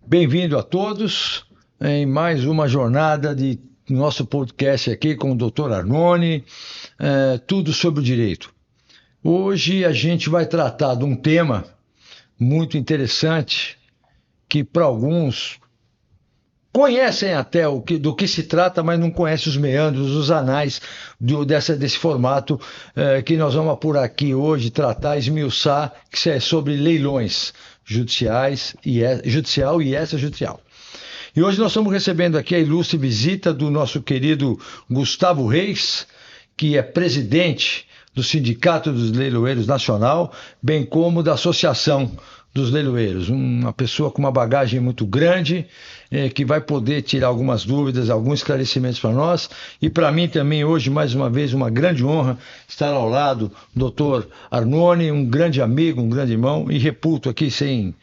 Bem-vindo a todos em mais uma jornada de nosso podcast aqui com o Dr. Arnone, tudo sobre o direito. Hoje a gente vai tratar de um tema muito interessante que para alguns conhecem até do que se trata, mas não conhecem os meandros, os anais desse formato que nós vamos por aqui hoje tratar, esmiuçar, que é sobre leilões judiciais, judicial e extrajudicial. E hoje nós estamos recebendo aqui a ilustre visita do nosso querido Gustavo Reis, que é presidente do Sindicato dos Leiloeiros Nacional, bem como da Associação dos Leiloeiros, uma pessoa com uma bagagem muito grande, que vai poder tirar algumas dúvidas, alguns esclarecimentos para nós, e para mim também hoje, mais uma vez, uma grande honra estar ao lado do Dr. Arnone, um grande amigo, um grande irmão, e reputo aqui sem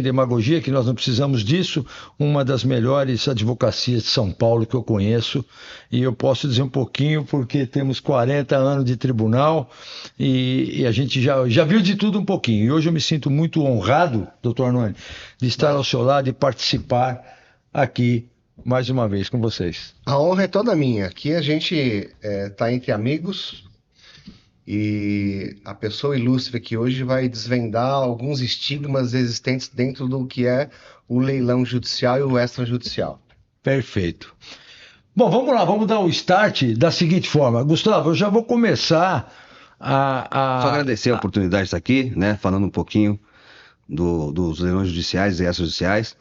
demagogia, que nós não precisamos disso, uma das melhores advocacias de São Paulo que eu conheço, e eu posso dizer um pouquinho porque temos 40 anos de tribunal e a gente já viu de tudo um pouquinho, e hoje eu me sinto muito honrado, doutor Arnone, de estar ao seu lado e participar aqui mais uma vez com vocês. A honra é toda minha. Aqui a gente está entre amigos, e a pessoa ilustre aqui hoje vai desvendar alguns estigmas existentes dentro do que é o leilão judicial e o extrajudicial. Perfeito. Bom, vamos lá, vamos dar o start da seguinte forma. Gustavo, eu já vou começar Só agradecer a oportunidade de estar aqui, né, falando um pouquinho dos leilões judiciais e extrajudiciais.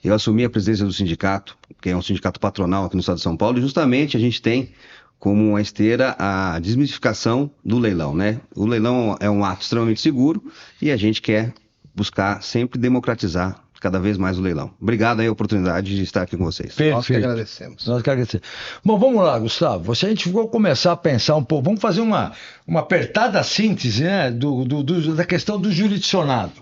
Eu assumi a presidência do sindicato, que é um sindicato patronal aqui no estado de São Paulo, e justamente a gente tem como uma esteira a desmistificação do leilão, né? O leilão é um ato extremamente seguro e a gente quer buscar sempre democratizar cada vez mais o leilão. Obrigado aí a oportunidade de estar aqui com vocês. Perfeito. Nós que agradecemos. Nós que agradecemos. Bom, vamos lá, Gustavo. Se a gente for começar a pensar um pouco, vamos fazer uma apertada síntese, né, da questão do jurisdicionado.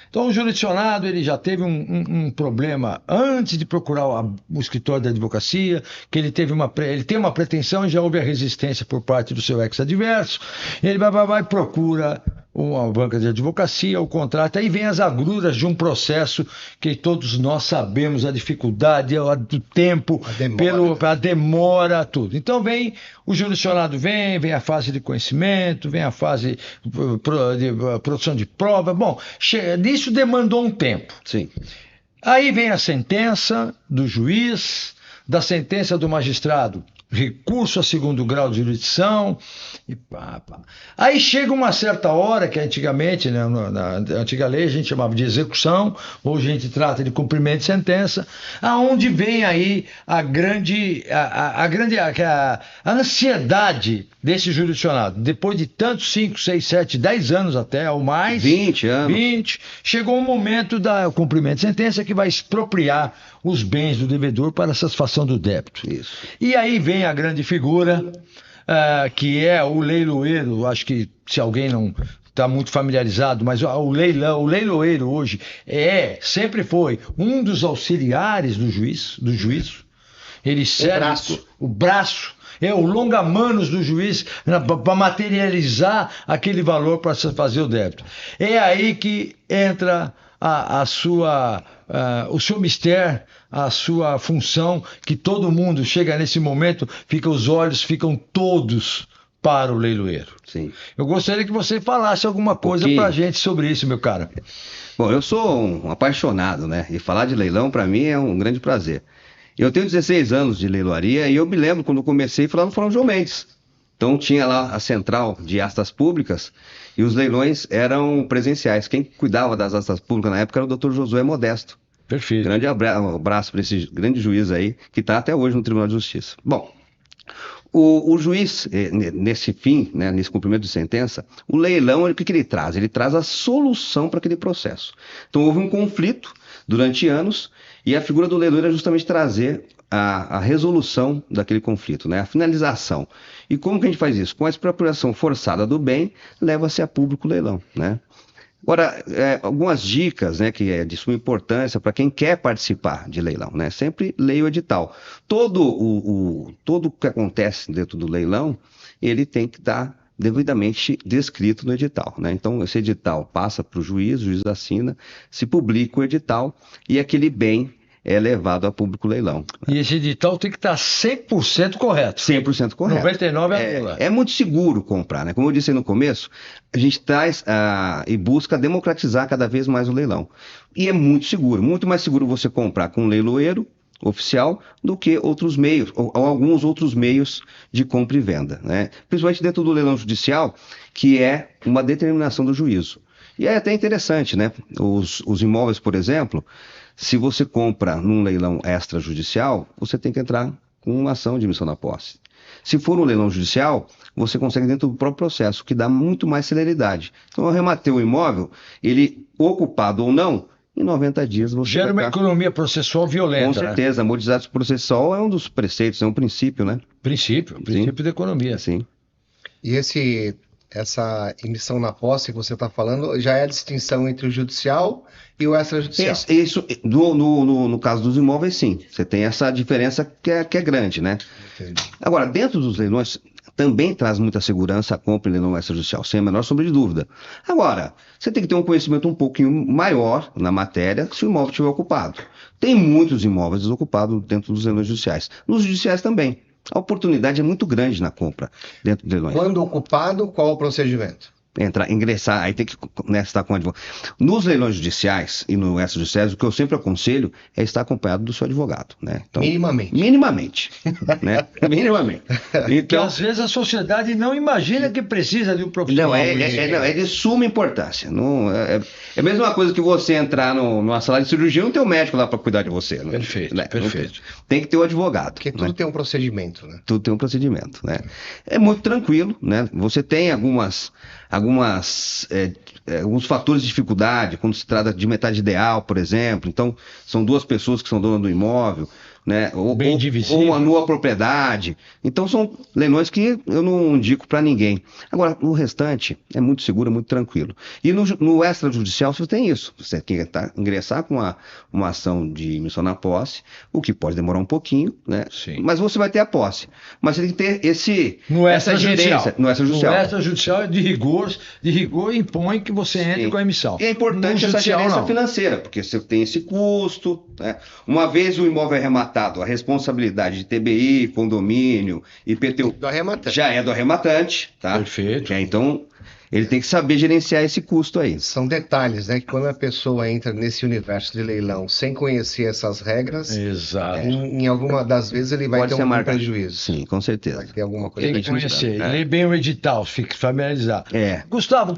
Então, o jurisdicionado ele já teve um problema antes de procurar o escritório da advocacia, que ele tem uma pretensão e já houve a resistência por parte do seu ex-adverso. Ele vai e procura uma banca de advocacia, o contrato, aí vem as agruras de um processo que todos nós sabemos a dificuldade, do tempo, a demora, tudo. Então vem o jurisdicionado, vem a fase de conhecimento, vem a fase de produção de prova. Bom, isso demandou um tempo. Sim. Aí vem a sentença do juiz, da sentença do magistrado, recurso a segundo grau de jurisdição, e pá. Aí chega uma certa hora, que antigamente, né, na antiga lei, a gente chamava de execução, hoje a gente trata de cumprimento de sentença, aonde vem aí a ansiedade desse jurisdicionado. Depois de tantos 5, 6, 7, 10 anos até, ou mais, 20 anos. 20, chegou o momento do cumprimento de sentença que vai expropriar os bens do devedor para a satisfação do débito. Isso. E aí vem a grande figura, que é o leiloeiro. Acho que se alguém não está muito familiarizado, mas o leiloeiro hoje sempre foi um dos auxiliares do juízo. Ele serve o braço, é o longa-manos do juiz para materializar aquele valor para fazer o débito. É aí que entra o seu mistério, a sua função, que todo mundo chega nesse momento, os olhos ficam todos para o leiloeiro. Sim. Eu gostaria que você falasse alguma coisa para a gente sobre isso, meu cara. Bom, eu sou um apaixonado, né? E falar de leilão para mim é um grande prazer. Eu tenho 16 anos de leiloaria e eu me lembro quando eu comecei falando no Fórum João Mendes. Então tinha lá a central de astas públicas e os leilões eram presenciais. Quem cuidava das astas públicas na época era o Dr. Josué Modesto. Perfeito. Grande abraço para esse grande juiz aí, que está até hoje no Tribunal de Justiça. Bom, o juiz, nesse fim, né, nesse cumprimento de sentença, o leilão, o que ele traz? Ele traz a solução para aquele processo. Então houve um conflito durante anos e a figura do leiloeiro é justamente trazer a resolução daquele conflito, né, a finalização. E como que a gente faz isso? Com a expropriação forçada do bem, leva-se a público o leilão, né? Agora, algumas dicas, né, que é de suma importância para quem quer participar de leilão, né? Sempre leia o edital. Todo o que acontece dentro do leilão, ele tem que estar devidamente descrito no edital, né? Então, esse edital passa para o juiz assina, se publica o edital e aquele bem é levado a público leilão. E esse edital tem que estar 100% correto. 100% correto. 99 é anula. É muito seguro comprar, né? Como eu disse aí no começo, a gente traz e busca democratizar cada vez mais o leilão. E é muito seguro, muito mais seguro você comprar com um leiloeiro oficial do que outros meios, ou alguns outros meios de compra e venda, né? Principalmente dentro do leilão judicial, que é uma determinação do juízo. E é até interessante, né? Os imóveis, por exemplo, se você compra num leilão extrajudicial, você tem que entrar com uma ação de emissão na posse. Se for um leilão judicial, você consegue dentro do próprio processo, que dá muito mais celeridade. Então, eu rematei o imóvel, ele ocupado ou não, em 90 dias você gera uma economia processual violenta. Com certeza, a modicidade processual é um dos preceitos, é um princípio, né? Princípio da economia. Sim. E essa emissão na posse que você está falando já é a distinção entre o judicial e o extrajudicial. Isso no caso dos imóveis, sim. Você tem essa diferença que é grande, né? Entendi. Agora, dentro dos leilões, também traz muita segurança a compra em leilão extrajudicial, sem a menor sombra de dúvida. Agora, você tem que ter um conhecimento um pouquinho maior na matéria se o imóvel estiver ocupado. Tem muitos imóveis desocupados dentro dos leilões judiciais. Nos judiciais também. A oportunidade é muito grande na compra dentro de leilões. Quando ocupado, qual o procedimento? Ingressar, aí tem que estar com o advogado. Nos leilões judiciais e no extrajudiciais, o que eu sempre aconselho é estar acompanhado do seu advogado, né? Então, minimamente, né? Minimamente. Então, às vezes a sociedade não imagina que precisa de um profissional. Não, é de suma importância. Não, é a mesma coisa que você entrar numa sala de cirurgia e não ter um médico lá para cuidar de você. Né? Perfeito, né? perfeito. Tem que ter o advogado. Porque tudo tem um procedimento, né? Tudo tem um procedimento, né? É muito tranquilo, né? Você tem alguns fatores de dificuldade, quando se trata de metade ideal, por exemplo. Então, são duas pessoas que são donas do imóvel, né? Ou uma nua propriedade. Então, são leilões que eu não indico para ninguém. Agora, o restante é muito seguro, é muito tranquilo. E no extrajudicial, você tem isso. Você tem que ingressar com uma ação de emissão na posse, o que pode demorar um pouquinho, né? Sim. Mas você vai ter a posse. Mas você tem que ter essa extrajudicial. gerência. No extrajudicial. No extrajudicial é de rigor impõe que você entre com a emissão. E é importante essa gerência financeira, porque você tem esse custo, né? Uma vez o imóvel é rematado, a responsabilidade de TBI, condomínio, IPTU, já é do arrematante, tá? Perfeito. Então, ele tem que saber gerenciar esse custo aí. São detalhes, né? Que quando a pessoa entra nesse universo de leilão sem conhecer essas regras, em alguma das vezes ele vai ter um prejuízo. Sim, com certeza. Vai ter alguma coisa. Tem que conhecer, ler bem o edital, fique familiarizado. Gustavo,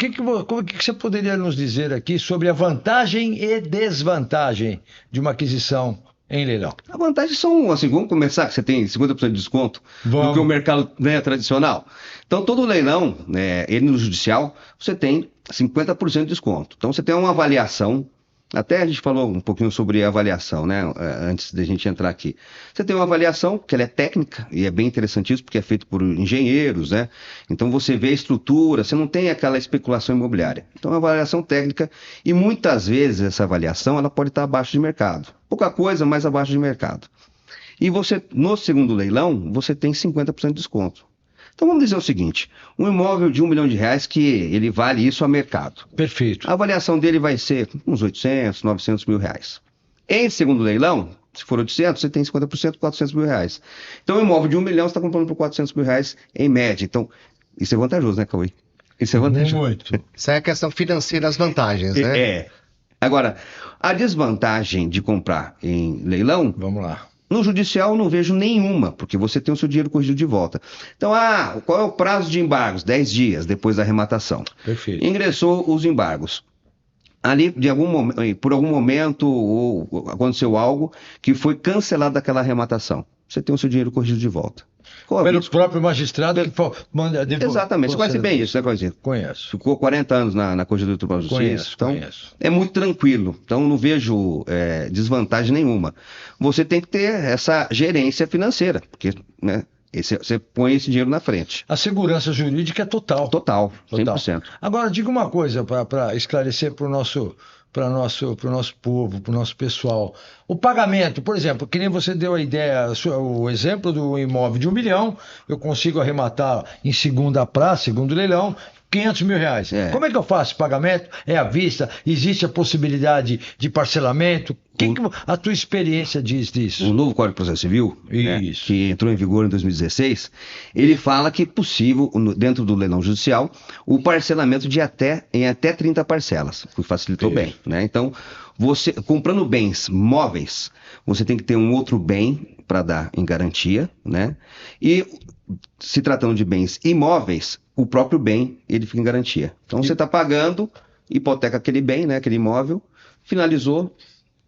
como que você poderia nos dizer aqui sobre a vantagem e desvantagem de uma aquisição em leilão? A vantagem são, assim, vamos começar, que você tem 50% de desconto do que o mercado, né, tradicional. Então, todo leilão, né, ele no judicial, você tem 50% de desconto. Então, você tem uma avaliação, até a gente falou um pouquinho sobre a avaliação, né, antes da gente entrar aqui. Você tem uma avaliação que ela é técnica, e é bem interessante isso, porque é feito por engenheiros, né? Então, você vê a estrutura, você não tem aquela especulação imobiliária. Então, é uma avaliação técnica, e muitas vezes essa avaliação, ela pode estar abaixo de mercado. Pouca coisa, mas abaixo de mercado. E você, no segundo leilão, você tem 50% de desconto. Então vamos dizer o seguinte, um imóvel de R$1 milhão que ele vale isso a mercado. Perfeito. A avaliação dele vai ser uns 800, 900 mil reais. Em segundo leilão, se for 800, você tem 50%, 400 mil reais. Então um imóvel de R$1 milhão você está comprando por 400 mil reais em média. Então isso é vantajoso, né, Cauê? Isso é vantajoso. Muito. Isso é a questão financeira, as vantagens, né? Agora, a desvantagem de comprar em leilão... Vamos lá. No judicial eu não vejo nenhuma, porque você tem o seu dinheiro corrigido de volta. Então, qual é o prazo de embargos? 10 dias depois da arrematação. Perfeito. Ingressou os embargos. Ali, por algum momento, ou aconteceu algo que foi cancelado aquela arrematação. Você tem o seu dinheiro corrigido de volta. Pelo próprio magistrado que manda devolver. Exatamente, você conhece bem isso, né, Coisinha? Conheço. Ficou 40 anos na Corregedoria do Tribunal de Justiça. Conheço. É muito tranquilo. Então, não vejo desvantagem nenhuma. Você tem que ter essa gerência financeira, porque, né, Você põe esse dinheiro na frente. A segurança jurídica é total. Total, 100%. Agora, diga uma coisa para esclarecer para o nosso povo, para o nosso pessoal. O pagamento, por exemplo, que nem você deu a ideia, o exemplo do imóvel de 1 milhão, eu consigo arrematar em segunda praça, segundo leilão, 500 mil reais. Como é que eu faço esse pagamento? É à vista? Existe a possibilidade de parcelamento? O que a tua experiência diz disso? O novo Código de Processo Civil, né, que entrou em vigor em 2016, ele fala que é possível, dentro do leilão judicial, o parcelamento em até 30 parcelas, o que facilitou bem. Né? Então, você comprando bens móveis, você tem que ter um outro bem para dar em garantia, né? E se tratando de bens imóveis, o próprio bem ele fica em garantia. Então você está pagando, hipoteca aquele bem, né? Aquele imóvel, finalizou,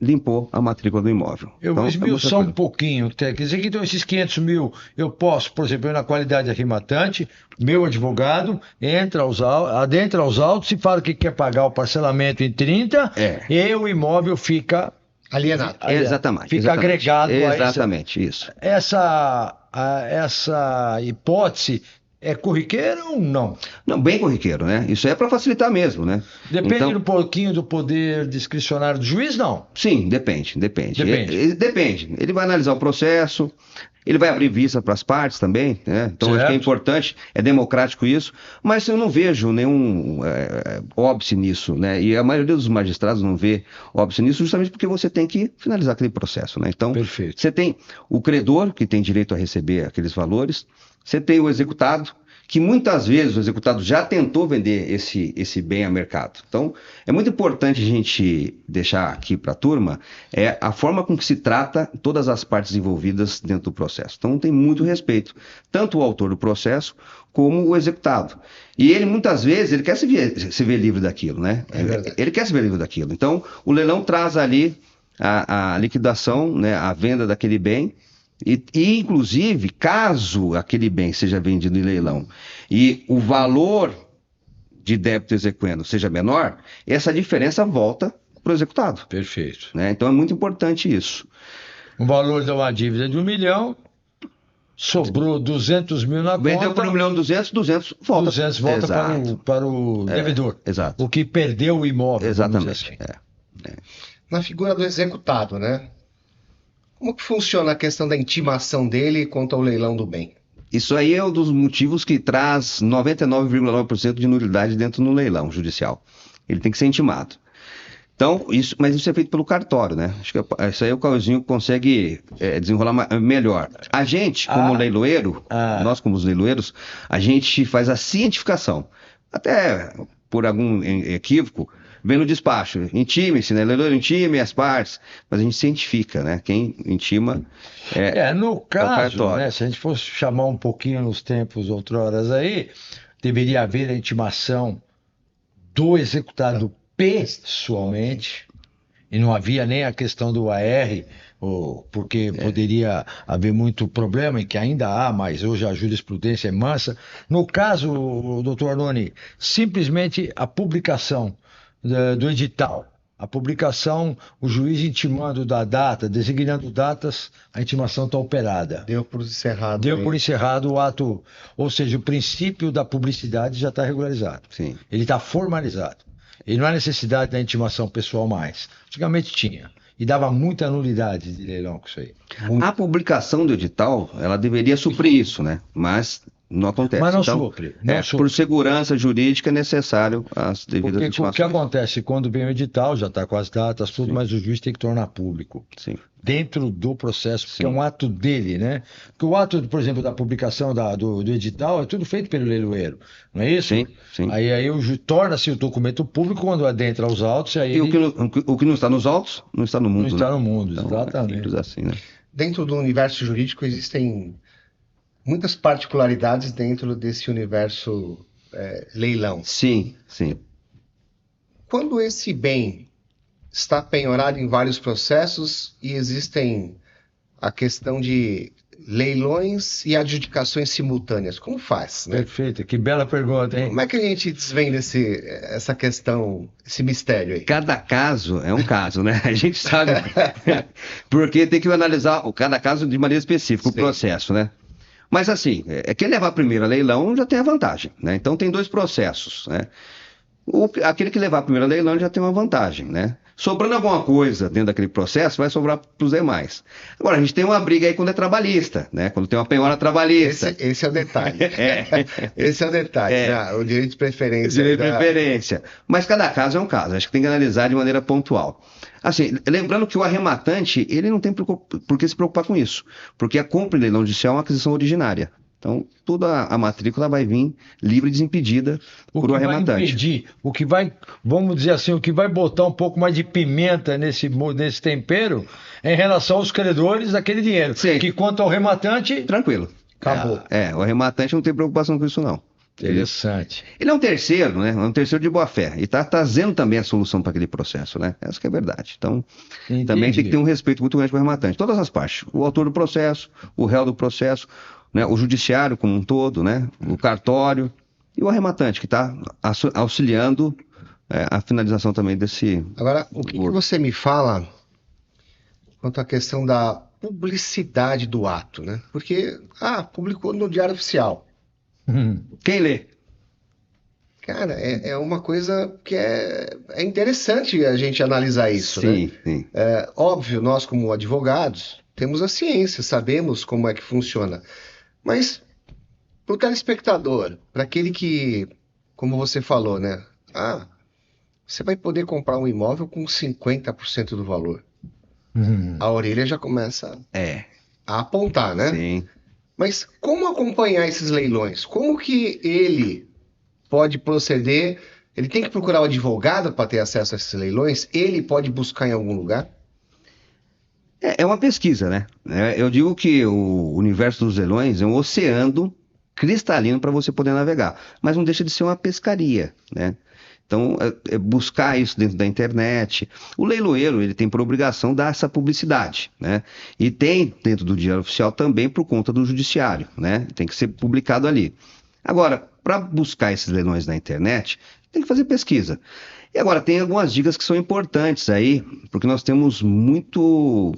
limpou a matrícula do imóvel. Eu vou esmiuçar um pouquinho. Quer dizer que então esses 500 mil eu posso, por exemplo, eu na qualidade de arrematante, meu advogado adentra aos autos e fala que quer pagar o parcelamento em 30 e o imóvel fica alienado. Exatamente. Fica agregado a isso. Essa hipótese é corriqueira ou não? Não, bem corriqueiro, né? Isso é para facilitar mesmo, né? Depende um pouquinho do poder discricionário do juiz, não? Sim, depende. Depende. Ele vai analisar o processo, ele vai abrir vista para as partes também, né? Então acho que é importante, é democrático isso, mas eu não vejo nenhum óbice nisso, né? E a maioria dos magistrados não vê óbice nisso justamente porque você tem que finalizar aquele processo, né? Então, você tem o credor, que tem direito a receber aqueles valores, você tem o executado, que muitas vezes o executado já tentou vender esse bem a mercado. Então, é muito importante a gente deixar aqui para a turma a forma com que se trata todas as partes envolvidas dentro do processo. Então, tem muito respeito, tanto o autor do processo como o executado. E ele, muitas vezes, ele quer se ver livre daquilo, né? Ele quer se ver livre daquilo. Então, o leilão traz ali a liquidação, né, a venda daquele bem. E, inclusive, caso aquele bem seja vendido em leilão e o valor de débito exequendo seja menor, essa diferença volta para o executado. Perfeito. Né? Então é muito importante isso. O valor de uma dívida de 1 milhão, sobrou 200 mil na conta. Vendeu por 1 milhão 200 volta. 200 volta para o devedor. Exato. O que perdeu o imóvel. Exatamente. Na figura do executado, né? Como que funciona a questão da intimação dele quanto ao leilão do bem? Isso aí é um dos motivos que traz 99,9% de nulidade dentro do leilão judicial. Ele tem que ser intimado. Então, mas isso é feito pelo cartório, né? Acho que isso aí o Cauzinho consegue desenrolar melhor. A gente, como leiloeiro, nós como os leiloeiros, a gente faz a cientificação. Até por algum equívoco, vem no despacho, intime-se, né? Leiloeiro intime as partes, mas a gente cientifica, né? Quem intima no caso, né? Se a gente fosse chamar um pouquinho nos tempos outroras aí, deveria haver a intimação do executado pessoalmente, e não havia nem a questão do AR, porque poderia haver muito problema, e que ainda há, mas hoje a jurisprudência é mansa. No caso, doutor Arnone, simplesmente a publicação do edital, a publicação, o juiz intimando da data, designando datas, a intimação está operada. Deu por encerrado. Deu por encerrado o ato, ou seja, o princípio da publicidade já está regularizado. Sim. Ele está formalizado. E não há necessidade da intimação pessoal mais. Antigamente tinha. E dava muita nulidade de leilão com isso aí. A publicação do edital, ela deveria suprir isso, né? Mas não acontece. Mas não então, supre. Por segurança jurídica é necessário as devidas intimações. O que acontece quando vem o edital, já está com as datas, tudo, mas o juiz tem que tornar público. Sim. Dentro do processo, porque é um ato dele, né? Porque o ato, por exemplo, da publicação do edital é tudo feito pelo leiloeiro, não é isso? Sim. Aí torna-se o documento público quando adentra os autos. Aí o que não está nos autos, não está no mundo. Não está no mundo, então, exatamente. Assim, né? Dentro do universo jurídico existem muitas particularidades dentro desse universo leilão. Sim. Quando esse bem está penhorado em vários processos e existem a questão de leilões e adjudicações simultâneas, como faz? Né? Perfeito, que bela pergunta, hein? Como é que a gente desvenda essa questão, esse mistério aí? Cada caso é um caso, né? A gente sabe, porque tem que analisar cada caso de maneira específica, o processo, né? Mas assim, quem levar primeiro a leilão já tem a vantagem, né? Então tem dois processos, né? Aquele que levar primeiro a leilão já tem uma vantagem, né? Sobrando alguma coisa dentro daquele processo, vai sobrar para os demais. Agora, a gente tem uma briga aí quando é trabalhista, né? Quando tem uma penhora trabalhista. Esse é o detalhe. Esse é o detalhe, né? O direito de preferência. Direito de preferência. Mas cada caso é um caso. Acho que tem que analisar de maneira pontual. Assim, lembrando que o arrematante, ele não tem por que se preocupar com isso. Porque a compra em leilão judicial é uma aquisição originária. Então, toda a matrícula vai vir livre e desimpedida por o arrematante. Vai impedir, o que vai, vamos dizer assim, o que vai botar um pouco mais de pimenta nesse tempero é em relação aos credores daquele dinheiro. Sim. Que quanto ao rematante... Tranquilo. Acabou. O arrematante não tem preocupação com isso, não. Interessante. Ele é um terceiro, né? É um terceiro de boa fé. E está trazendo também a solução para aquele processo, né? Essa que é a verdade. Então, também tem que ter um respeito muito grande para o arrematante. Todas as partes. O autor do processo, o réu do processo, né? O judiciário como um todo, né? O cartório e o arrematante, que está auxiliando a finalização também desse... Agora, o que você me fala quanto à questão da publicidade do ato, né? Porque, publicou no Diário Oficial. Quem lê? Cara, é uma coisa que é interessante a gente analisar isso, sim, né? Sim. Óbvio, nós como advogados temos a ciência, sabemos como é que funciona. Mas para o telespectador, para aquele que, como você falou, né? Você vai poder comprar um imóvel com 50% do valor. A orelha já começa a apontar, né? Sim. Mas como acompanhar esses leilões? Como que ele pode proceder? Ele tem que procurar o advogado para ter acesso a esses leilões? Ele pode buscar em algum lugar? É uma pesquisa, né? Eu digo que o universo dos leilões é um oceano cristalino para você poder navegar, mas não deixa de ser uma pescaria, né? Então, buscar isso dentro da internet. O leiloeiro, ele tem por obrigação dar essa publicidade, né? E tem dentro do Diário Oficial também por conta do judiciário, né? Tem que ser publicado ali. Agora, para buscar esses leilões na internet, tem que fazer pesquisa. E agora, tem algumas dicas que são importantes aí, porque nós temos muitos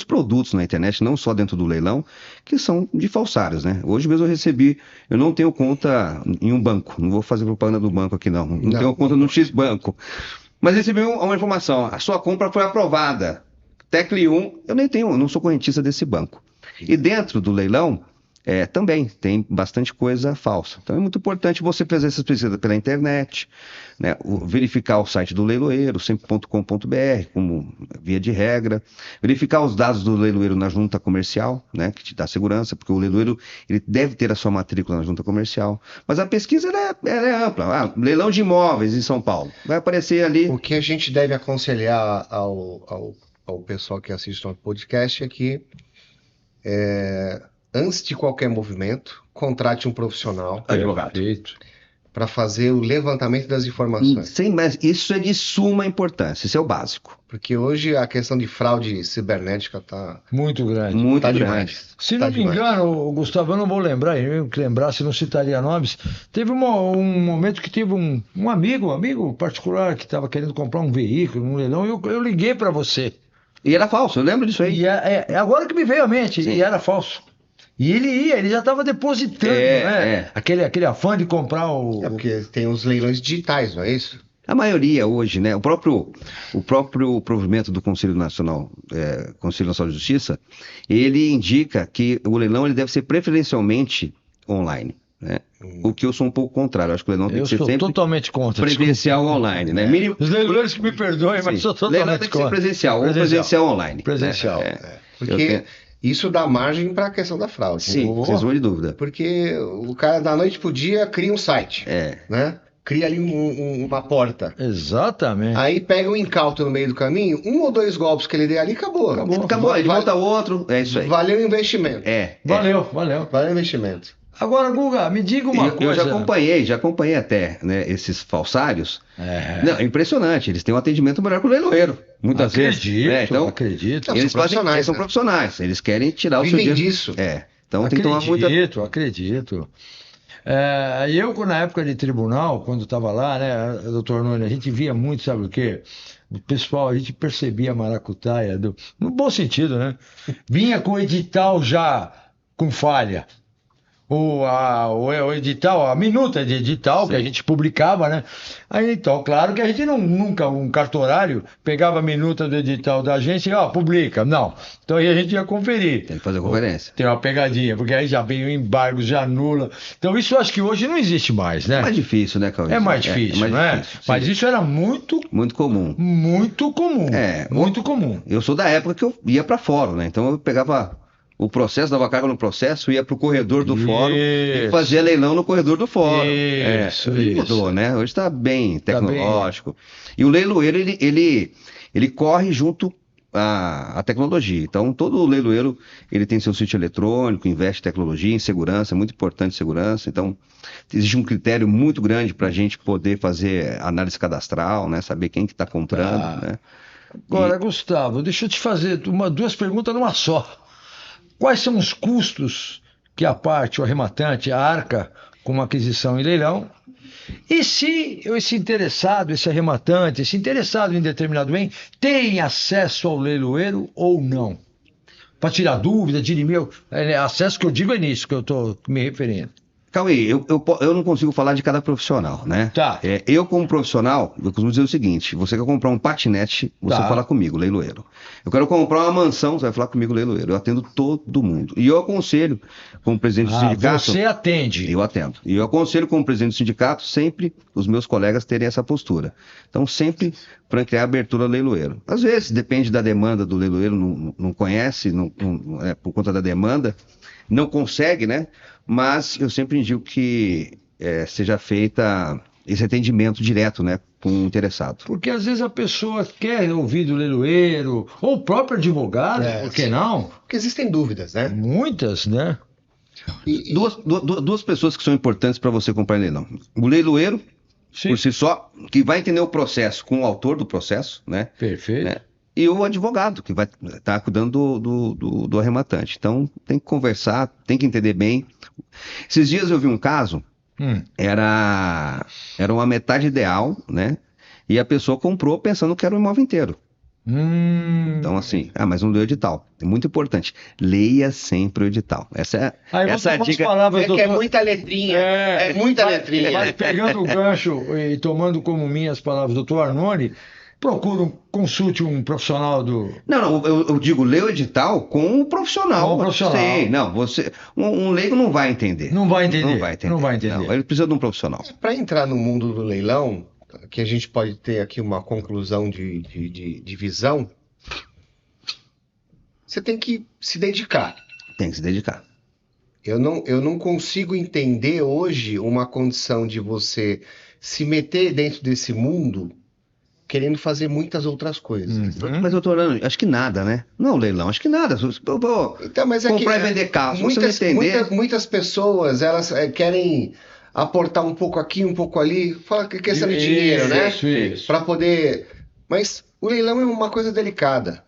produtos na internet, não só dentro do leilão, que são de falsários, né? Hoje mesmo eu não tenho conta em um banco, não vou fazer propaganda do banco aqui não tenho conta no X banco, mas recebi uma informação, a sua compra foi aprovada, tecle 1, eu não sou correntista desse banco. E dentro do leilão, também tem bastante coisa falsa. Então é muito importante você fazer essas pesquisas pela internet, né? Verificar o site do leiloeiro, sempre.com.br, como via de regra. Verificar os dados do leiloeiro na junta comercial, né? Que te dá segurança, porque o leiloeiro ele deve ter a sua matrícula na junta comercial. Mas a pesquisa ela é ampla. Leilão de imóveis em São Paulo. Vai aparecer ali. O que a gente deve aconselhar ao pessoal que assiste ao podcast é que antes de qualquer movimento, contrate um profissional para fazer o levantamento das informações. Sim, mas isso é de suma importância, isso é o básico. Porque hoje a questão de fraude cibernética está muito grande. Muito grande. Demais. Se não me engano, Gustavo, eu não vou lembrar, eu que lembrar, se não citaria nomes, teve um momento que teve um amigo particular que estava querendo comprar um veículo, um leilão, e eu liguei para você. E era falso, eu lembro disso aí. E agora que me veio à mente, e era falso. E ele já estava depositando, né? Aquele afã de comprar porque tem os leilões digitais, não é isso? A maioria hoje, né? O próprio provimento do Conselho Nacional de Justiça, ele indica que o leilão ele deve ser preferencialmente online, né? O que eu sou um pouco contrário. Acho que o leilão tem que ser sempre totalmente contra, presencial online, né? Os leiloeiros que me perdoem, mas sou totalmente leilão tem que ser presencial ou presencial online. Presencial. Porque isso dá margem para a questão da fraude. Sim, sem sombra de dúvida. Porque o cara da noite pro dia cria um site, né? Cria ali uma porta. Exatamente. Aí pega um incauto no meio do caminho, 1 ou 2 golpes que ele der ali, acabou. Aí volta outro, é isso aí. Valeu o investimento. Valeu o investimento. Agora, Guga, me diga uma coisa. Eu já acompanhei até, né, esses falsários. Não, é impressionante, eles têm um atendimento melhor que o leiloeiro, muitas vezes. Então, acredito. Eles são profissionais, eles querem tirar o seu dinheiro. Disso. Então tem que tomar muita... Acredito. Eu, na época de tribunal, quando estava lá, né, doutor Nunes, a gente via muito, sabe o quê? O pessoal, a gente percebia a maracutaia, no bom sentido, né? Vinha com o edital já com falha. o edital, a minuta de edital que a gente publicava, né? Aí então, claro que a gente nunca, um cartorário, pegava a minuta do edital da agência e, publica. Não. Então aí a gente ia conferir. Tem que fazer conferência. Tem uma pegadinha, porque aí já vem o embargo, já anula. Então isso eu acho que hoje não existe mais, né? É mais difícil, né, Cauê? É mais difícil, mais não é? difícil, sim. Mas isso era muito comum. Muito comum. Muito comum. Eu sou da época que eu ia para fórum, né? Então eu pegava o processo, dava carga no processo, ia para o corredor do fórum e fazia leilão no corredor do fórum. Isso. Mudou, né? Hoje está bem tecnológico. E o leiloeiro, ele corre junto à tecnologia. Então, todo leiloeiro, ele tem seu sítio eletrônico, investe em tecnologia, em segurança, é muito importante segurança. Então, existe um critério muito grande para a gente poder fazer análise cadastral, né? Saber quem que está comprando, né? Agora, Gustavo, deixa eu te fazer duas perguntas numa só. Quais são os custos que a parte, o arrematante, arca com uma aquisição em leilão? E se esse interessado, esse arrematante, esse interessado em determinado bem, tem acesso ao leiloeiro ou não? Para tirar dúvida, de e-mail, acesso que eu digo é nisso que eu estou me referindo. Cauê, eu não consigo falar de cada profissional, né? Tá. Eu, como profissional, eu costumo dizer o seguinte: você quer comprar um patinete, você fala comigo, leiloeiro. Eu quero comprar uma mansão, você vai falar comigo, leiloeiro. Eu atendo todo mundo. E eu aconselho, como presidente do sindicato. Você atende? Eu atendo. E eu aconselho, como presidente do sindicato, sempre os meus colegas terem essa postura. Então, sempre franquear a abertura ao leiloeiro. Às vezes, depende da demanda do leiloeiro, não conhece, por conta da demanda, não consegue, né? Mas eu sempre indico que seja feita esse atendimento direto, né, com o interessado. Porque às vezes a pessoa quer ouvir do leiloeiro, ou o próprio advogado, por que não? Porque existem dúvidas, né? Muitas, né? Duas pessoas que são importantes para você comprar em leilão. O leiloeiro, por si só, que vai entender o processo com o autor do processo, né? Perfeito. Né? E o advogado, que vai estar cuidando do arrematante. Então, tem que conversar, tem que entender bem. Esses dias eu vi um caso, era uma metade ideal, né? E a pessoa comprou pensando que era o imóvel inteiro. Então, assim, mas não leu o edital. É muito importante. Leia sempre o edital. Essa é a dica. Que é muita letrinha. É muita letrinha. Mas pegando o gancho e tomando como minhas palavras, doutor Arnone, consulte um profissional do... Não, eu digo, lê o edital com um profissional. Com um profissional. Sim, não, um leigo não vai entender. Não vai entender. Não, ele precisa de um profissional. Para entrar no mundo do leilão, que a gente pode ter aqui uma conclusão de visão, você tem que se dedicar. Tem que se dedicar. Eu não consigo entender hoje uma condição de você se meter dentro desse mundo querendo fazer muitas outras coisas. Mas, doutor Arnone, acho que nada, né? Não, leilão, acho que nada. Então, mas comprar e vender carro, muitas pessoas, elas querem aportar um pouco aqui, um pouco ali, fala que é questão de dinheiro, né? Isso. Para poder... Mas o leilão é uma coisa delicada.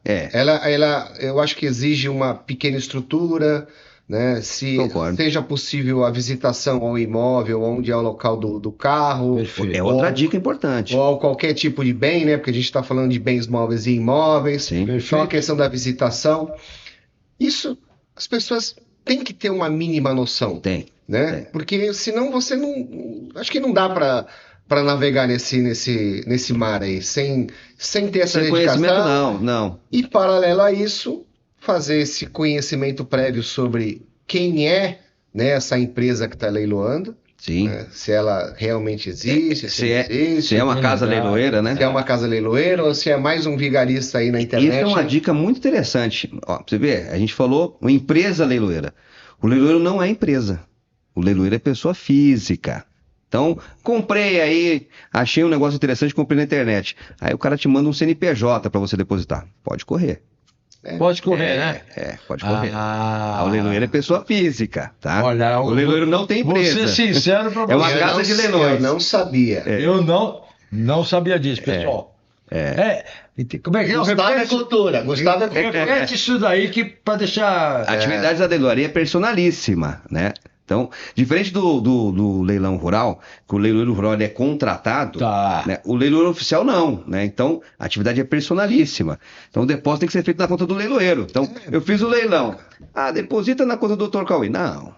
Eu acho que exige uma pequena estrutura, né? Se seja possível a visitação ao imóvel, onde é o local do carro. Perfeito. É outra dica importante. Ou qualquer tipo de bem, né? Porque a gente está falando de bens móveis e imóveis. Sim. Então a questão da visitação. Isso, as pessoas têm que ter uma mínima noção. Tem. Né? Porque senão você não... Acho que não dá para navegar nesse mar aí, sem ter essa dedicação. Conhecimento, não. E paralelo a isso, fazer esse conhecimento prévio sobre quem é, né, essa empresa que está leiloando. Sim. Né? Se ela realmente existe, se é uma casa leiloeira, né? Se é uma casa leiloeira ou se é mais um vigarista aí na internet. Isso é uma dica muito interessante. Ó, pra você ver, a gente falou uma empresa leiloeira. O leiloeiro não é empresa. O leiloeiro é pessoa física. Então, comprei aí, achei um negócio interessante, comprei na internet. Aí o cara te manda um CNPJ para você depositar. Pode correr. Pode correr, né? Pode correr. O leiloeiro é pessoa física, tá? Olha, o leiloeiro não tem empresa. Vou ser sincero para você. É uma casa de leilões. Eu não sabia. Eu não sabia disso, pessoal. Como é que Gustavo é cultura. Gustavo é cultura. Repete isso daí que para deixar... A atividade da leiloaria é personalíssima, né? Então, diferente do leilão rural, que o leiloeiro rural ele é contratado, né? O leiloeiro oficial não, né? Então, a atividade é personalíssima. Então, o depósito tem que ser feito na conta do leiloeiro. Então, eu fiz o leilão. Deposita na conta do Dr. Cauê. Não.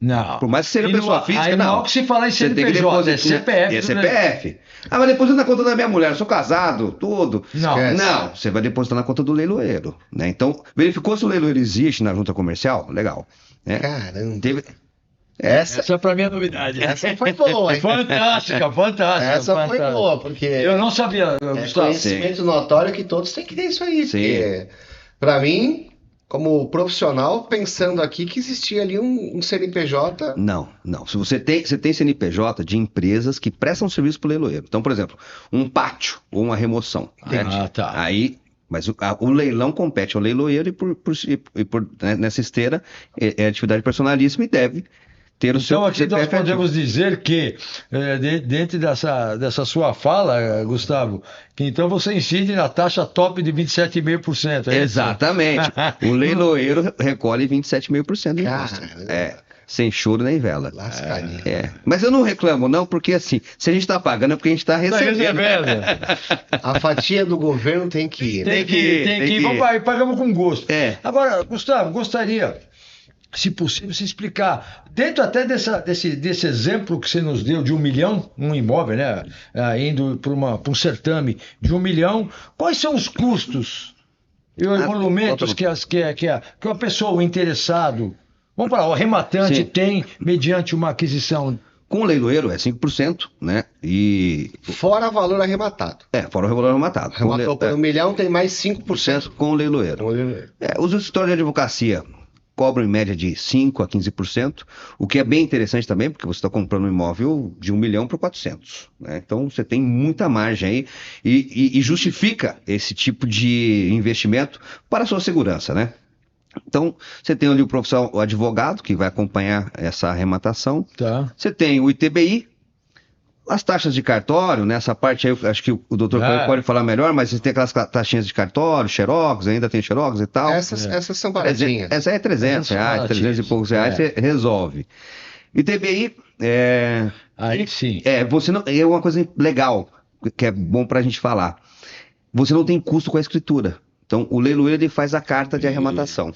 Não. Por mais que seja pessoa física, aí não. Não que se fala em Você tem que CNPJ, é depositar. CPF. É CPF. Ah, mas deposita na conta da minha mulher, eu sou casado, tudo. Não. Não, você vai depositar na conta do leiloeiro, né? Então, verificou se o leiloeiro existe na junta comercial? Legal. Né? Caramba. Essa pra mim é novidade. Essa foi boa, hein? Fantástica. Essa foi boa, porque eu não sabia, é Gustavo. conhecimento notório que todos têm que ter isso aí. Porque, pra mim, como profissional, pensando aqui que existia ali um CNPJ. Não. Se você tem CNPJ de empresas que prestam serviço para o leiloeiro. Então, por exemplo, um pátio ou uma remoção. Né? Tá. Aí, mas o leilão compete ao leiloeiro e nessa esteira é atividade personalíssima e deve ter o seu Então, aqui nós CPF podemos dizer que, dentro dessa sua fala, Gustavo, que então você incide na taxa top de 27,5%. Exatamente. O leiloeiro recolhe 27,5% do imposto. Sem choro nem vela. Lascarinha. Mas eu não reclamo, não, porque assim, se a gente está pagando é porque a gente está recebendo. A fatia do governo tem que ir. Tem que ir. Vamos lá, e pagamos com gosto. Agora, Gustavo, gostaria, se possível, se explicar, dentro até desse exemplo que você nos deu de 1 milhão, um imóvel, né, indo para um certame de 1 milhão, quais são os custos e os emolumentos que a pessoa, o interessado, vamos falar, o arrematante tem mediante uma aquisição? Com o leiloeiro é 5%, né? Fora valor arrematado. Fora o valor arrematado. Arrematou por 1 milhão, tem mais 5% com o leiloeiro. Os escritórios de advocacia cobram em média de 5% a 15%, o que é bem interessante também, porque você está comprando um imóvel de 1 milhão por 400. Né? Então você tem muita margem aí e justifica esse tipo de investimento para a sua segurança, né? Então, você tem ali o advogado que vai acompanhar essa arrematação. Tá. Você tem o ITBI, as taxas de cartório, nessa parte aí, eu acho que o doutor pode falar melhor, mas você tem aquelas taxinhas de cartório, xerox, ainda tem xerox e tal. Essas são baratinhas. Essa é R$300, 300 e poucos reais, você resolve. ITBI, aí sim. Você não, é uma coisa legal, que é bom pra gente falar. Você não tem custo com a escritura. Então, o leiloeiro ele faz a carta de arrematação,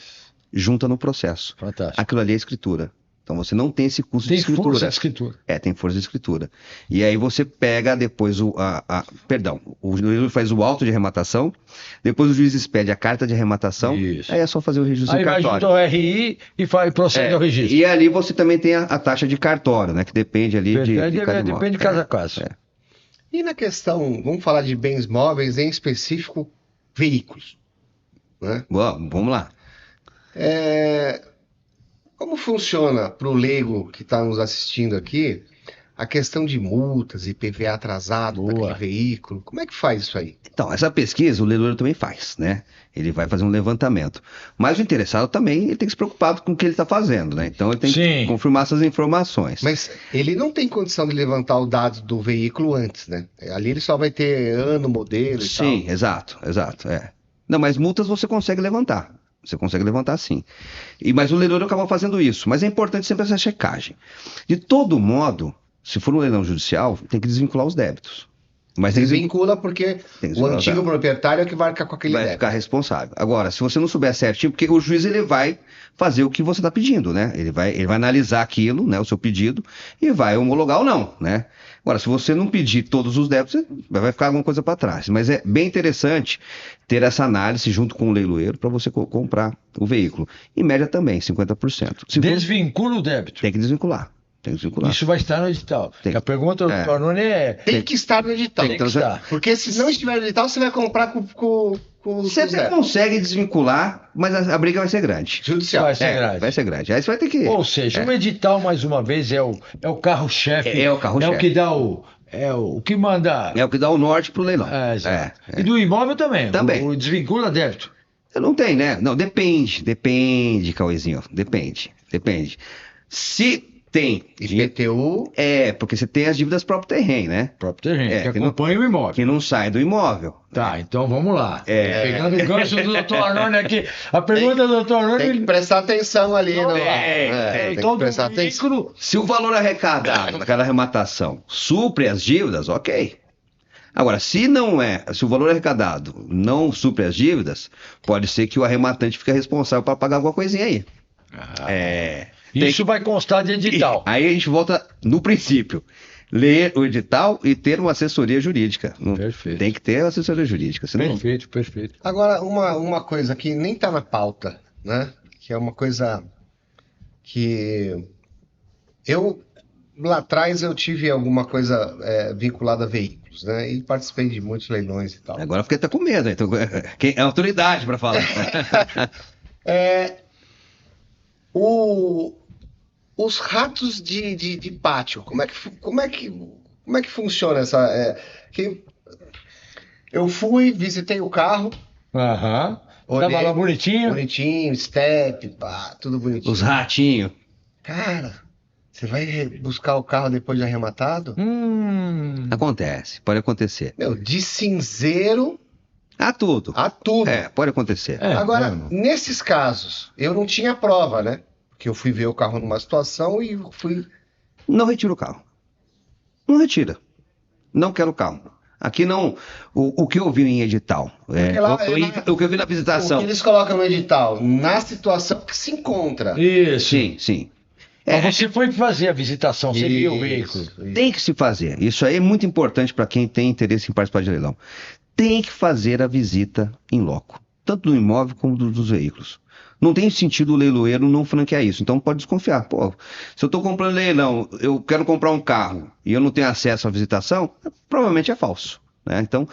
junta no processo. Fantástico. Aquilo ali é escritura. Então, você não tem esse custo de escritura. Tem força de escritura. Tem força de escritura. E aí você pega depois o leiloeiro faz o auto de arrematação, depois o juiz expede a carta de arrematação, Isso. Aí é só fazer o registro aí do cartório. Aí vai junto ao RI e procede ao registro. E ali você também tem a taxa de cartório, né? Que depende ali de cada imóvel. Depende de cada caso. E na questão, vamos falar de bens móveis, em específico, veículos. Né? Vamos lá. Como funciona para o leigo que está nos assistindo aqui a questão de multas e IPVA atrasado daquele veículo? Como é que faz isso aí? Então, essa pesquisa o leiloeiro também faz, né? Ele vai fazer um levantamento. Mas o interessado também ele tem que se preocupar com o que ele está fazendo, né? Então ele tem que confirmar essas informações. Mas ele não tem condição de levantar os dados do veículo antes, né? Ali ele só vai ter ano, modelo e tal. Sim, exato. Não, mas multas você consegue levantar. Você consegue levantar sim. Mas o leiloeiro acaba fazendo isso. Mas é importante sempre essa checagem. De todo modo, se for um leilão judicial, tem que desvincular os débitos. Mas desvincula porque o antigo proprietário é o que vai ficar com aquele débito. Vai ficar responsável. Agora, se você não souber certinho, porque o juiz ele vai fazer o que você está pedindo, né? Ele vai analisar aquilo, né, o seu pedido, e vai homologar ou não, né? Agora, se você não pedir todos os débitos, vai ficar alguma coisa para trás. Mas é bem interessante ter essa análise junto com o leiloeiro para você comprar o veículo. Em média também, 50%. Desvincula o débito. Tem que desvincular. Isso vai estar no edital. A pergunta do Dr. Arnone tem que estar no edital. Tem que estar. Porque se não estiver no edital, você vai comprar com você até consegue desvincular, mas a briga vai ser grande. Judicial. Vai ser grande. Aí você vai ter que... Ou seja, o edital, mais uma vez, é o carro-chefe. É o carro-chefe. É o que dá o que manda... É o que dá o norte pro leilão. E do imóvel também. Também. O desvincula débito. Não tem, né? Não, depende, Cauêzinho. Depende. Se tem IPTU. Porque você tem as dívidas próprio terreno, né? Próprio terreno, que acompanha o imóvel. Que não sai do imóvel. Tá, então vamos lá. Pegando o gancho do Dr. Arnone aqui. A pergunta do Dr. Arnone... Tem que prestar atenção ali. Então, tem que prestar atenção. Se o valor arrecadado naquela arrematação supre as dívidas, ok. Agora, se o valor arrecadado não supre as dívidas, pode ser que o arrematante fique responsável para pagar alguma coisinha aí. Isso vai constar de edital. Aí a gente volta no princípio. Ler o edital e ter uma assessoria jurídica. Perfeito. Tem que ter assessoria jurídica. Senão... Perfeito. Agora, uma coisa que nem está na pauta, né? Que é uma coisa que lá atrás eu tive alguma coisa vinculada a veículos, né? E participei de muitos leilões e tal. Agora eu fiquei até com medo. Então, quem é autoridade para falar? Os ratos de pátio, como é que funciona essa? Eu fui, visitei o carro. Aham. Tava lá bonitinho. Bonitinho, step, pá, tudo bonitinho. Os ratinhos. Cara, você vai buscar o carro depois de arrematado? Acontece, pode acontecer. Meu, de cinzeiro A tudo. a tudo. Pode acontecer. Agora, nesses casos, eu não tinha prova, né? Porque eu fui ver o carro numa situação e fui... Não retira o carro. Não retira. Não quero o carro. Aqui não. O que eu vi em edital. O que eu vi na visitação. O que eles colocam no edital, na situação que se encontra. Isso. Sim. Mas você foi fazer a visitação, você viu o veículo. Tem que se fazer. Isso aí é muito importante para quem tem interesse em participar de leilão. Tem que fazer a visita em loco. Tanto do imóvel como dos veículos. Não tem sentido o leiloeiro não franquear isso. Então pode desconfiar. Pô, se eu estou comprando leilão, eu quero comprar um carro e eu não tenho acesso à visitação, provavelmente é falso, né? Então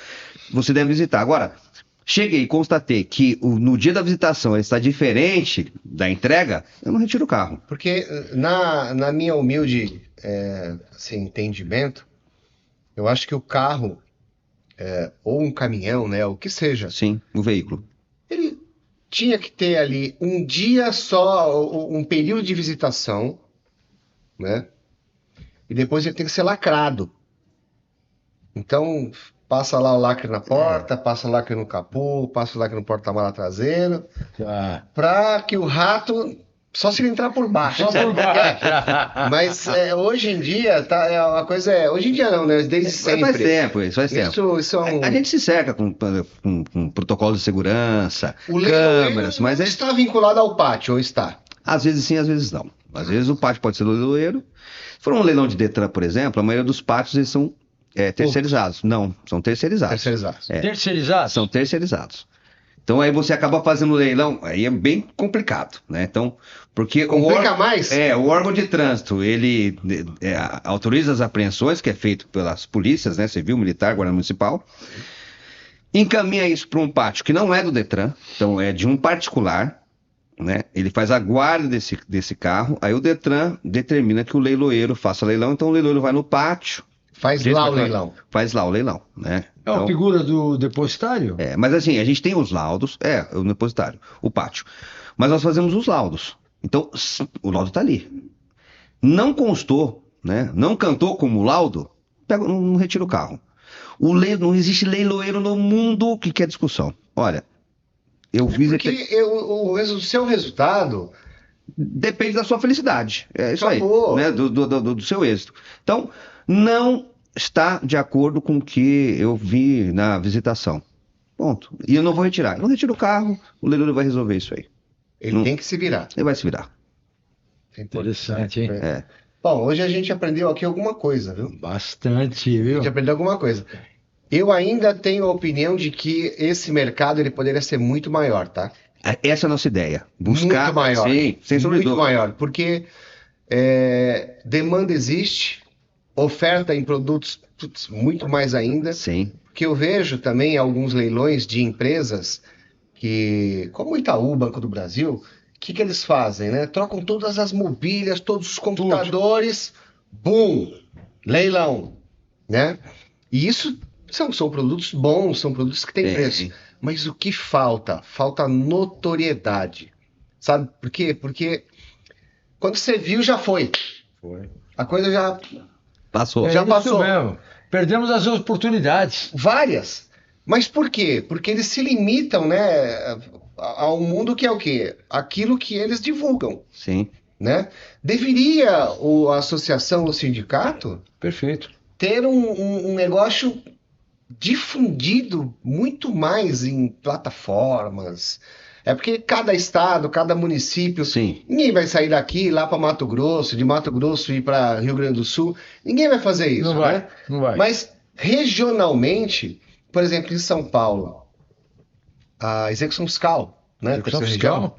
você deve visitar. Agora, cheguei e constatei que no dia da visitação ele está diferente da entrega, eu não retiro o carro. Porque na minha humilde entendimento, eu acho que o carro, ou um caminhão, né, o que seja. Sim, o veículo. Ele tinha que ter ali um dia só, um período de visitação, né? E depois ele tem que ser lacrado. Então, passa lá o lacre na porta, passa o lacre no capô, passa o lacre no porta-mala traseiro, para que o rato... Só se ele entrar por baixo. Só por baixo. Mas hoje em dia, uma coisa... Hoje em dia não, né? Desde sempre. Faz tempo. Isso é um... A gente se cerca com protocolos de segurança, O câmeras, mas não está vinculado ao pátio, ou está? Às vezes sim, às vezes não. Às vezes o pátio pode ser do leiloeiro. Se for um leilão de Detran, por exemplo, a maioria dos pátios eles são terceirizados. Não, são terceirizados. Terceirizados? São terceirizados. Então aí você acaba fazendo o leilão, aí é bem complicado, né? Então, porque complica mais? O órgão de trânsito, ele autoriza as apreensões, que é feito pelas polícias, né? Civil, militar, guarda municipal. Encaminha isso para um pátio que não é do Detran, então é de um particular, né? Ele faz a guarda desse carro, aí o Detran determina que o leiloeiro faça leilão, então o leiloeiro vai no pátio. Faz lá o leilão, né? É uma figura do depositário? Mas assim, a gente tem os laudos, o depositário, o pátio. Mas nós fazemos os laudos. Então, o laudo está ali. Não constou, né? Não cantou como laudo, não retira o carro. Não existe leiloeiro no mundo que quer discussão. Olha, eu visitei... Porque o seu resultado... Depende da sua felicidade. É isso aí, né? Do seu êxito. Então, não está de acordo com o que eu vi na visitação. Ponto. E eu não vou retirar. Eu não retiro o carro, o leiloeiro vai resolver isso aí. Ele tem que se virar. Ele vai se virar. Interessante, hein? Bom, hoje a gente aprendeu aqui alguma coisa, viu? Bastante, viu? A gente aprendeu alguma coisa. Eu ainda tenho a opinião de que esse mercado ele poderia ser muito maior, tá? Essa é a nossa ideia. Buscar... Muito maior. Sim, sem sombra de dúvida. Muito maior, porque demanda existe, oferta em produtos muito mais ainda. Sim. Porque eu vejo também alguns leilões de empresas que, como o Itaú, Banco do Brasil, o que eles fazem, né? Trocam todas as mobílias, todos os computadores, bum, leilão, né? E isso são produtos bons, são produtos que têm preço. Mas o que falta? Falta notoriedade. Sabe por quê? Porque quando você viu, já foi. A coisa já passou. Já passou. Mesmo. Perdemos as oportunidades. Várias. Mas por quê? Porque eles se limitam, né, ao mundo que é o quê? Aquilo que eles divulgam. Sim. Né? Deveria a associação, o sindicato, perfeito, ter um negócio difundido muito mais em plataformas, É porque cada estado, cada município, Sim. ninguém vai sair daqui ir lá para Mato Grosso, de Mato Grosso ir para Rio Grande do Sul. Ninguém vai fazer isso, Não vai, né? não vai. Mas regionalmente, por exemplo, em São Paulo, a execução fiscal, né? Execução Terceira fiscal? região,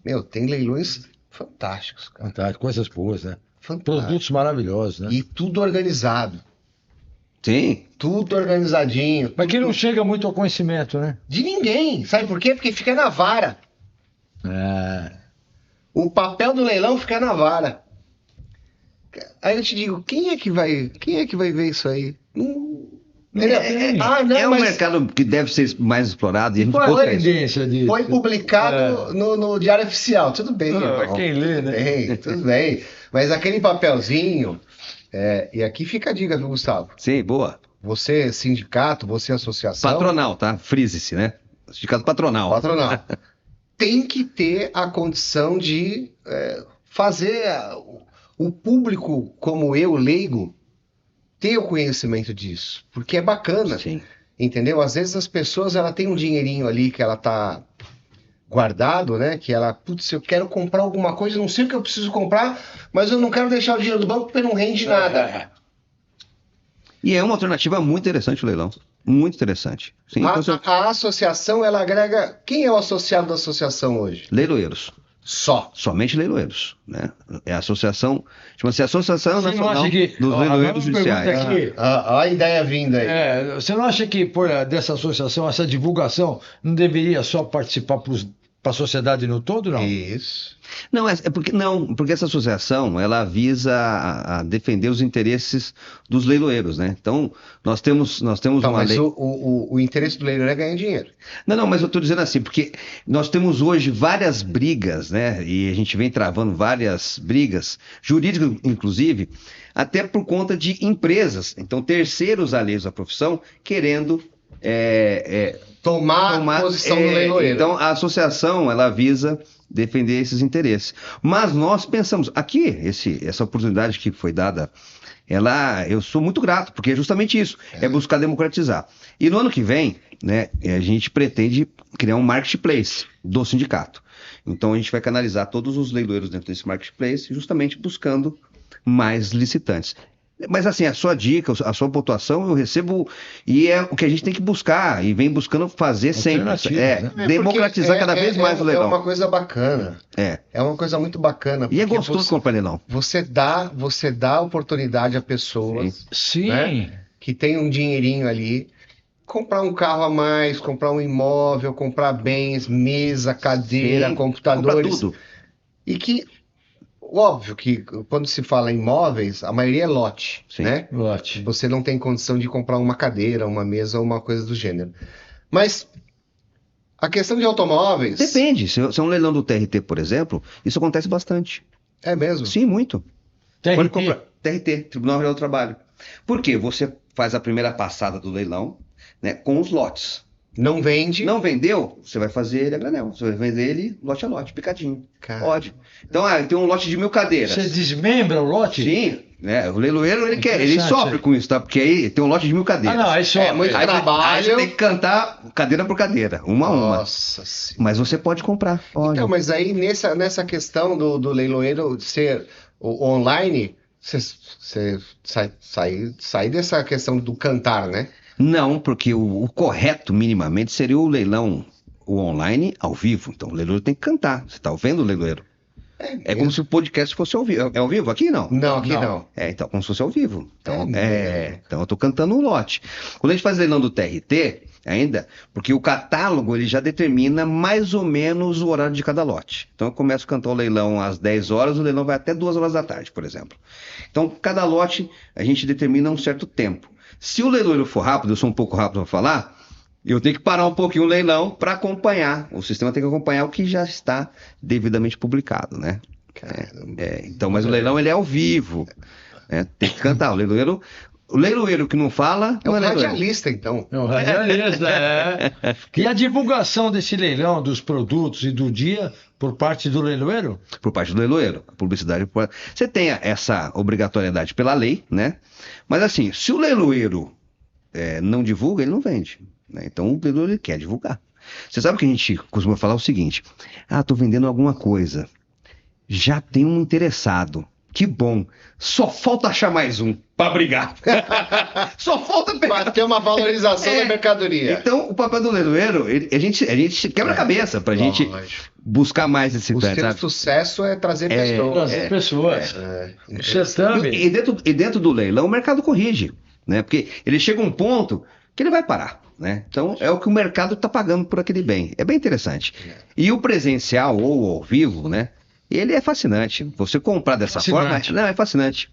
meu, tem leilões fantásticos, cara. Fantástico, coisas boas, né? Fantástico. Produtos maravilhosos, né? E tudo organizado. Sim. Tudo organizadinho. Mas que tudo- não chega muito ao conhecimento, né? De ninguém. Sabe por quê? Porque fica na vara. É. O papel do leilão fica na vara. Aí eu te digo, quem é que vai ver isso aí? Entendeu? É um mercado que deve ser mais explorado e a gente Qual é a busca isso. tendência disso? Foi publicado no Diário Oficial. Tudo bem. Ah, quem lê, né? Bem, tudo bem. Mas aquele papelzinho... e aqui fica a dica, viu, Gustavo? Sim, boa. Você sindicato, você associação... Patronal, tá? Frise-se, né? Sindicato patronal. Patronal. Tem que ter a condição de fazer o público, como eu, leigo, ter o conhecimento disso. Porque é bacana, Sim. entendeu? Às vezes as pessoas, ela tem um dinheirinho ali que ela tá guardado, né? Que ela, putz, eu quero comprar alguma coisa, não sei o que eu preciso comprar, mas eu não quero deixar o dinheiro do banco porque não rende nada. E é uma alternativa muito interessante o leilão. Muito interessante. Sim, então, A associação, ela agrega... Quem é o associado da associação hoje? leiloeiros. Só. Somente leiloeiros, né? É a associação, chama-se Associação Você não Nacional acha que- dos Ó, Leiloeiros agora uma pergunta Judiciais. aqui. A ideia vinda aí. Você não acha que dessa associação, essa divulgação, não deveria só participar para a sociedade no todo, não? Isso. Não, porque essa associação, ela visa a defender os interesses dos leiloeiros, né? Então, nós temos Então, uma mas lei... o interesse do leiloeiro é ganhar dinheiro. Não, mas eu estou dizendo assim, porque nós temos hoje várias brigas, né? E a gente vem travando várias brigas, jurídicas inclusive, até por conta de empresas, então terceiros alheios à profissão, querendo Tomar posição do leiloeiro. Então, a associação, ela visa defender esses interesses. Mas nós pensamos, aqui, essa oportunidade que foi dada, eu sou muito grato, porque é justamente isso, é buscar democratizar. E no ano que vem, né, a gente pretende criar um marketplace do sindicato. Então, a gente vai canalizar todos os leiloeiros dentro desse marketplace, justamente buscando mais licitantes. Mas assim, a sua dica, a sua pontuação eu recebo e é o que a gente tem que buscar e vem buscando fazer sempre. Alternativas, né? Democratizar cada vez mais o leilão. É uma coisa bacana. É uma coisa muito bacana. E é porque gostoso comprar leilão. Você dá oportunidade a pessoas Sim. né, que tem um dinheirinho ali, comprar um carro a mais, comprar um imóvel, comprar bens, mesa, cadeira, Sim, computadores. comprar tudo. E que, óbvio que quando se fala em imóveis, a maioria é lote, Sim. né? Lote. Você não tem condição de comprar uma cadeira, uma mesa ou uma coisa do gênero. Mas a questão de automóveis... Depende. Se é um leilão do TRT, por exemplo, isso acontece bastante. É mesmo? Sim, muito. TRT. Pode comprar. TRT, Tribunal Regional do Trabalho. Por quê? Você faz a primeira passada do leilão, né, com os lotes. Não vende? Não vendeu, você vai fazer ele a granel. Você vai vender ele lote a lote, picadinho. Cara. Pode. Então, tem um lote de 1000 cadeiras. Você desmembra o lote? Sim, né? O leiloeiro ele Interessante. sofre com isso, tá? Porque aí tem um lote de 1000 Ah, cadeiras. não, aí só. É muito Aí trabalho. você tem que cantar cadeira por cadeira, uma a uma. Nossa Senhora. Mas você pode comprar. Olha. Então, mas aí nessa questão do leiloeiro ser online, você sai dessa questão do cantar, né? Não, porque o correto, minimamente, seria o leilão o online ao vivo. Então, o leiloeiro tem que cantar. Você está ouvindo o leiloeiro? É como se o podcast fosse ao vivo. É ao vivo aqui, não? Não, aqui não. Então, como se fosse ao vivo. Então, É. então eu estou cantando um lote. Quando a gente faz leilão do TRT, ainda, porque o catálogo ele já determina mais ou menos o horário de cada lote. Então, eu começo a cantar o leilão às 10 horas, o leilão vai até 2 horas da tarde, por exemplo. Então, cada lote a gente determina um certo tempo. Se o leiloeiro for rápido, eu sou um pouco rápido para falar, eu tenho que parar um pouquinho o leilão para acompanhar. O sistema tem que acompanhar o que já está devidamente publicado, né? Então, mas o leilão ele é ao vivo, né? Tem que cantar. O leiloeiro que não fala É um não é leiloeiro. radialista, então. É um radialista, E a divulgação desse leilão, dos produtos e do dia por parte do leiloeiro? Por parte do leiloeiro. A publicidade. Você tem essa obrigatoriedade pela lei, né? Mas assim, se o leiloeiro não divulga, ele não vende. Né? Então o leiloeiro ele quer divulgar. Você sabe que a gente costuma falar o seguinte: tô vendendo alguma coisa. Já tem um interessado. Que bom. Só falta achar mais um para brigar. Só falta pegar. Para ter uma valorização da mercadoria. Então, o papel do leiloeiro, a gente quebra a cabeça para a gente buscar mais esse O seu sucesso é trazer pessoas. Trazer pessoas. O certame. E dentro do leilão, o mercado corrige, né? Porque ele chega a um ponto que ele vai parar, né? Então, é o que o mercado está pagando por aquele bem. É bem interessante. E o presencial ou ao vivo, né? Ele é fascinante. Você comprar dessa forma, não, é fascinante.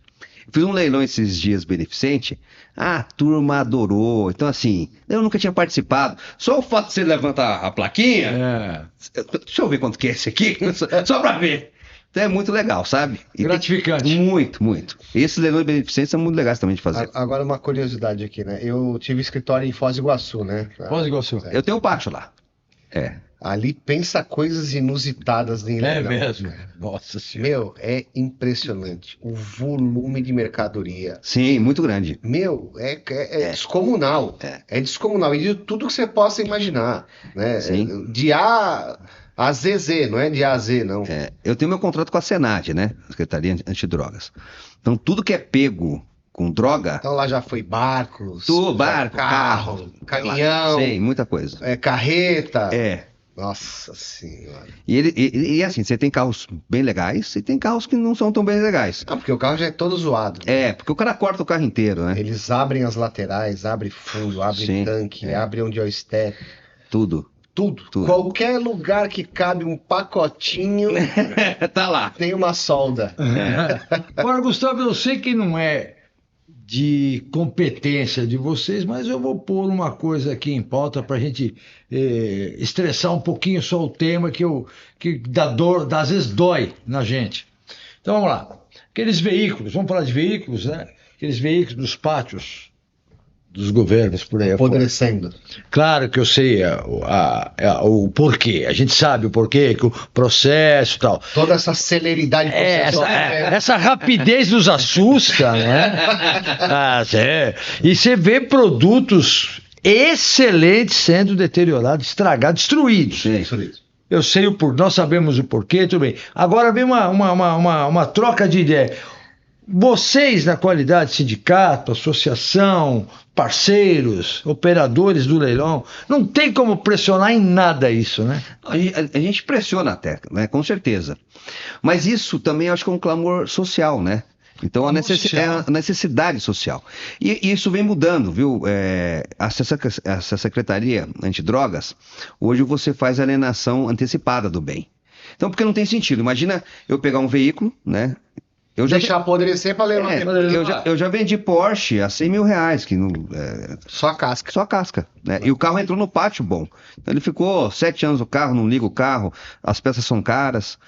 Fiz um leilão esses dias beneficente, a turma adorou. Então, assim, eu nunca tinha participado. Só o fato de você levantar a plaquinha, deixa eu ver quanto que é esse aqui, só pra ver. Então, é muito legal, sabe? Gratificante. Muito, muito. Esses leilões beneficentes são muito legais também de fazer. Agora, uma curiosidade aqui, né? Eu tive escritório em Foz do Iguaçu, né? Foz do Iguaçu. Eu tenho um pátio lá. Ali pensa coisas inusitadas em leilão. É mesmo. Nossa Senhora. Meu, é impressionante. O volume de mercadoria. Sim, muito grande. Meu, é descomunal. É descomunal. E de tudo que você possa imaginar. Né? Sim. De A a ZZ, não é de A a Z, não. Eu tenho meu contrato com a Senad, né? Secretaria Antidrogas. Então, tudo que é pego com droga... Então lá já foi barcos, barco, carro, caminhão, sei, muita coisa. Carreta. Nossa Senhora. E assim, você tem carros bem legais e tem carros que não são tão bem legais. Porque o carro já é todo zoado. Porque o cara corta o carro inteiro, né? Eles abrem as laterais, abrem fundo, abrem tanque, abrem onde é o step. Tudo. Qualquer lugar que cabe um pacotinho tá lá. Tem uma solda. Agora, Gustavo, eu sei que não é de competência de vocês, mas eu vou pôr uma coisa aqui em pauta para a gente estressar um pouquinho só o tema que dá dor, às vezes dói na gente. Então vamos lá. Aqueles veículos, vamos falar de veículos, né? Aqueles veículos dos pátios dos governos por aí apodrecendo. Claro que eu sei o porquê, a gente sabe o porquê, que o processo e tal. Toda essa celeridade processual. Essa rapidez nos assusta, né? E você vê produtos excelentes sendo deteriorados, estragados, destruídos. Sim. Eu sei nós sabemos o porquê, tudo bem. Agora vem uma troca de ideia. Vocês, na qualidade de sindicato, associação, parceiros, operadores do leilão, não tem como pressionar em nada isso, né? A gente pressiona até, né? Com certeza. Mas isso também acho que é um clamor social, né? Então, a necessidade social. E isso vem mudando, viu? Essa Secretaria Antidrogas, hoje você faz alienação antecipada do bem. Então, porque não tem sentido. Imagina eu pegar um veículo, né? Deixar apodrecer para levar. Eu já vendi Porsche a R$100 mil. Só a casca. Só a casca. Né? E o carro entrou no pátio bom. Então, ele ficou 7 anos no carro, não liga o carro, as peças são caras.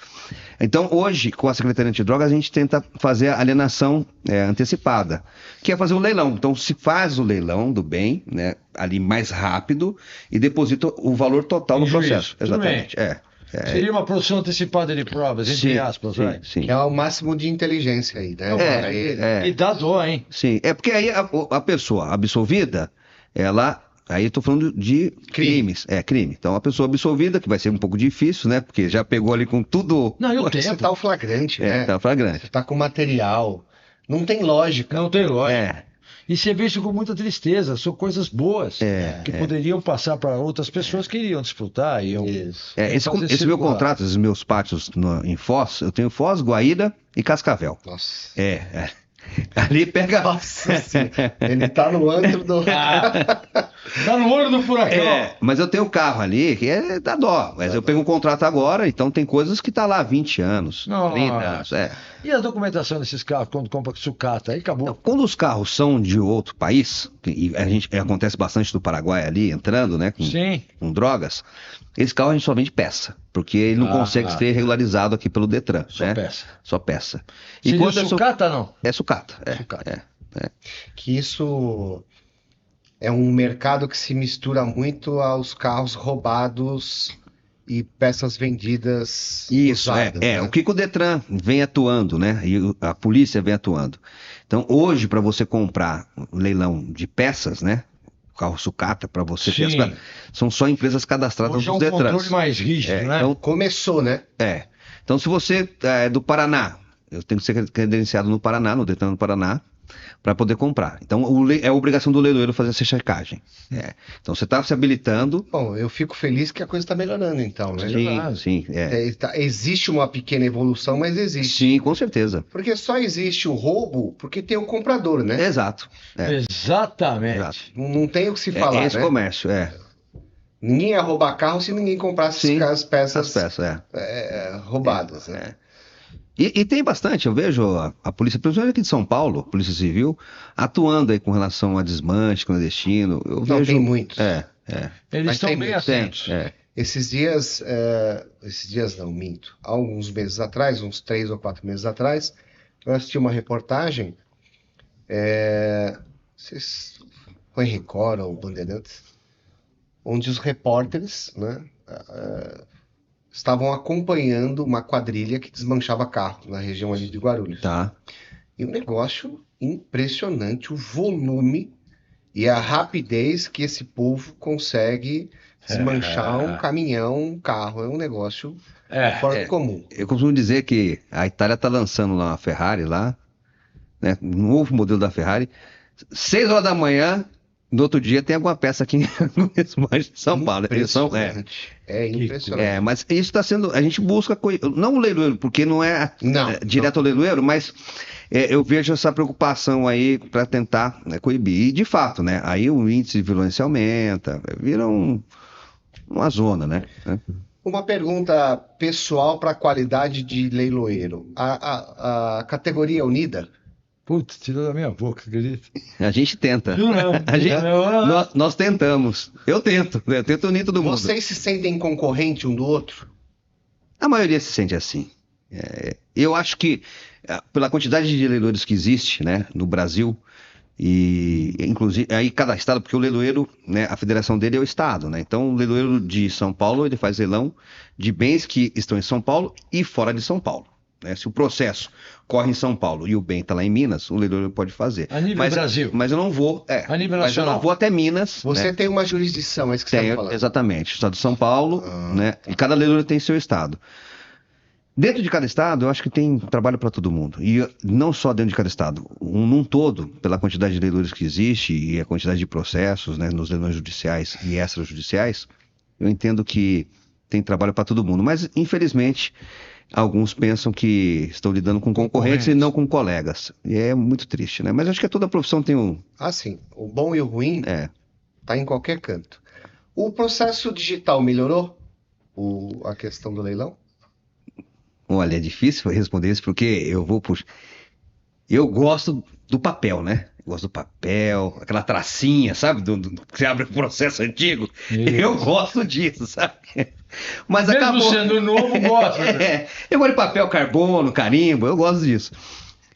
Então, hoje, com a Secretaria Antidrogas, a gente tenta fazer a alienação antecipada, que é fazer um leilão. Então, se faz o leilão do bem, né, ali mais rápido, e deposita o valor total no processo. Exatamente. Seria uma produção antecipada de provas, entre aspas, né? Sim. Que é o máximo de inteligência aí, né? E dá dó, hein? Sim, porque aí a pessoa absolvida, ela... Aí eu tô falando de crimes. Crime. Então, a pessoa absolvida, que vai ser um pouco difícil, né? Porque já pegou ali com tudo... Não, e o tempo. Você tá o flagrante, né? Tá flagrante. Você tá com material. Não tem lógica. Não tem lógica. E você vê isso com muita tristeza, são coisas boas que poderiam passar para outras pessoas que iriam disputar. Esse meu contrato, esses meus pátios em Foz, eu tenho Foz, Guaíra e Cascavel. Nossa. Ali pega... Nossa, ele tá no antro do... Tá no olho do furacão. Mas eu tenho um carro ali que dá dó. Mas eu pego um contrato agora, então tem coisas que tá lá há 20 anos, 30 anos. E a documentação desses carros quando compra sucata? Aí acabou. Então, quando os carros são de outro país, e acontece bastante do Paraguai ali, entrando, né, com drogas, esse carro a gente só vende peça, porque ele não consegue ser regularizado aqui pelo Detran. Só peça. E quando é sucata, não? É sucata. Que isso é um mercado que se mistura muito aos carros roubados e peças vendidas. Isso, usadas, né? O que o Detran vem atuando, né? E a polícia vem atuando. Então, hoje, para você comprar um leilão de peças, né? carro sucata para você ter Sim. são só empresas cadastradas Hoje é nos um Detrans. controle mais rígido, né? Então, Começou, né? Então, se você é do Paraná, eu tenho que ser credenciado no Paraná, no Detran do Paraná, para poder comprar. Então, é obrigação do leiloeiro fazer essa checagem. Então, você está se habilitando. Bom, eu fico feliz que a coisa está melhorando, então, né? Sim. Existe uma pequena evolução, mas existe. Sim, com certeza. Porque só existe o roubo porque tem um comprador, né? Exato. Exatamente. Exato. Não tem o que se falar, Esse né? comércio, Ninguém ia roubar carro se ninguém comprasse as peças, roubadas, né? E tem bastante, eu vejo a polícia, principalmente aqui de São Paulo, a Polícia Civil, atuando aí com relação a desmanche clandestino. Eu vejo. Tem muitos. Eles Mas estão tem bem muitos. atentos. Esses dias não, minto. Há alguns meses atrás, uns 3 ou 4 meses atrás, eu assisti uma reportagem, foi Record ou Bandeirantes, onde os repórteres, né, estavam acompanhando uma quadrilha que desmanchava carro na região ali de Guarulhos. Tá. E um negócio impressionante, o volume e a rapidez que esse povo consegue desmanchar um caminhão, um carro. É um negócio fora do comum. Eu costumo dizer que a Itália está lançando lá uma Ferrari lá, né, um novo modelo da Ferrari, 6 horas da manhã. No outro dia tem alguma peça aqui no desmanche de São Paulo. É impressionante. Mas isso está sendo. A gente busca. Não o leiloeiro, porque não é direto ao leiloeiro, mas eu vejo essa preocupação aí para tentar coibir. E de fato, né? Aí o índice de violência aumenta, vira uma zona, né? Uma pergunta pessoal para a qualidade de leiloeiro. A categoria unida. Putz, tirou da minha boca, acredita? A gente tenta. Nós tentamos. Eu tento unir todo mundo. Vocês se sentem concorrente um do outro? A maioria se sente assim. Eu acho que, pela quantidade de leiloeiros que existe, né, no Brasil, e inclusive aí cada estado, porque o leiloeiro, né, a federação dele é o estado, né? Então o leiloeiro de São Paulo, ele faz leilão de bens que estão em São Paulo e fora de São Paulo. Se o processo corre em São Paulo e o bem está lá em Minas, o leiloeiro pode fazer. A nível Brasil. Mas eu não vou. A nível mas nacional. eu não vou até Minas. Você tem uma jurisdição, é isso que você está falando. Exatamente. O estado de São Paulo, né? E cada leiloeiro tem seu estado. Dentro de cada estado, eu acho que tem trabalho para todo mundo. E não só dentro de cada estado. Num todo, pela quantidade de leiloeiros que existe e a quantidade de processos, né, nos leilões judiciais e extrajudiciais, eu entendo que tem trabalho para todo mundo. Mas, infelizmente, alguns pensam que estão lidando com concorrentes e não com colegas. E é muito triste, né? Mas acho que toda profissão tem um... Sim. O bom e o ruim tá em qualquer canto. O processo digital melhorou a questão do leilão? Olha, é difícil responder isso porque eu gosto do papel, né? Eu gosto do papel, aquela tracinha, sabe? Que você abre o processo antigo. Isso. Eu gosto disso, sabe? Mas mesmo acabou... sendo novo, gosta. Eu gosto de papel, carbono, carimbo, eu gosto disso.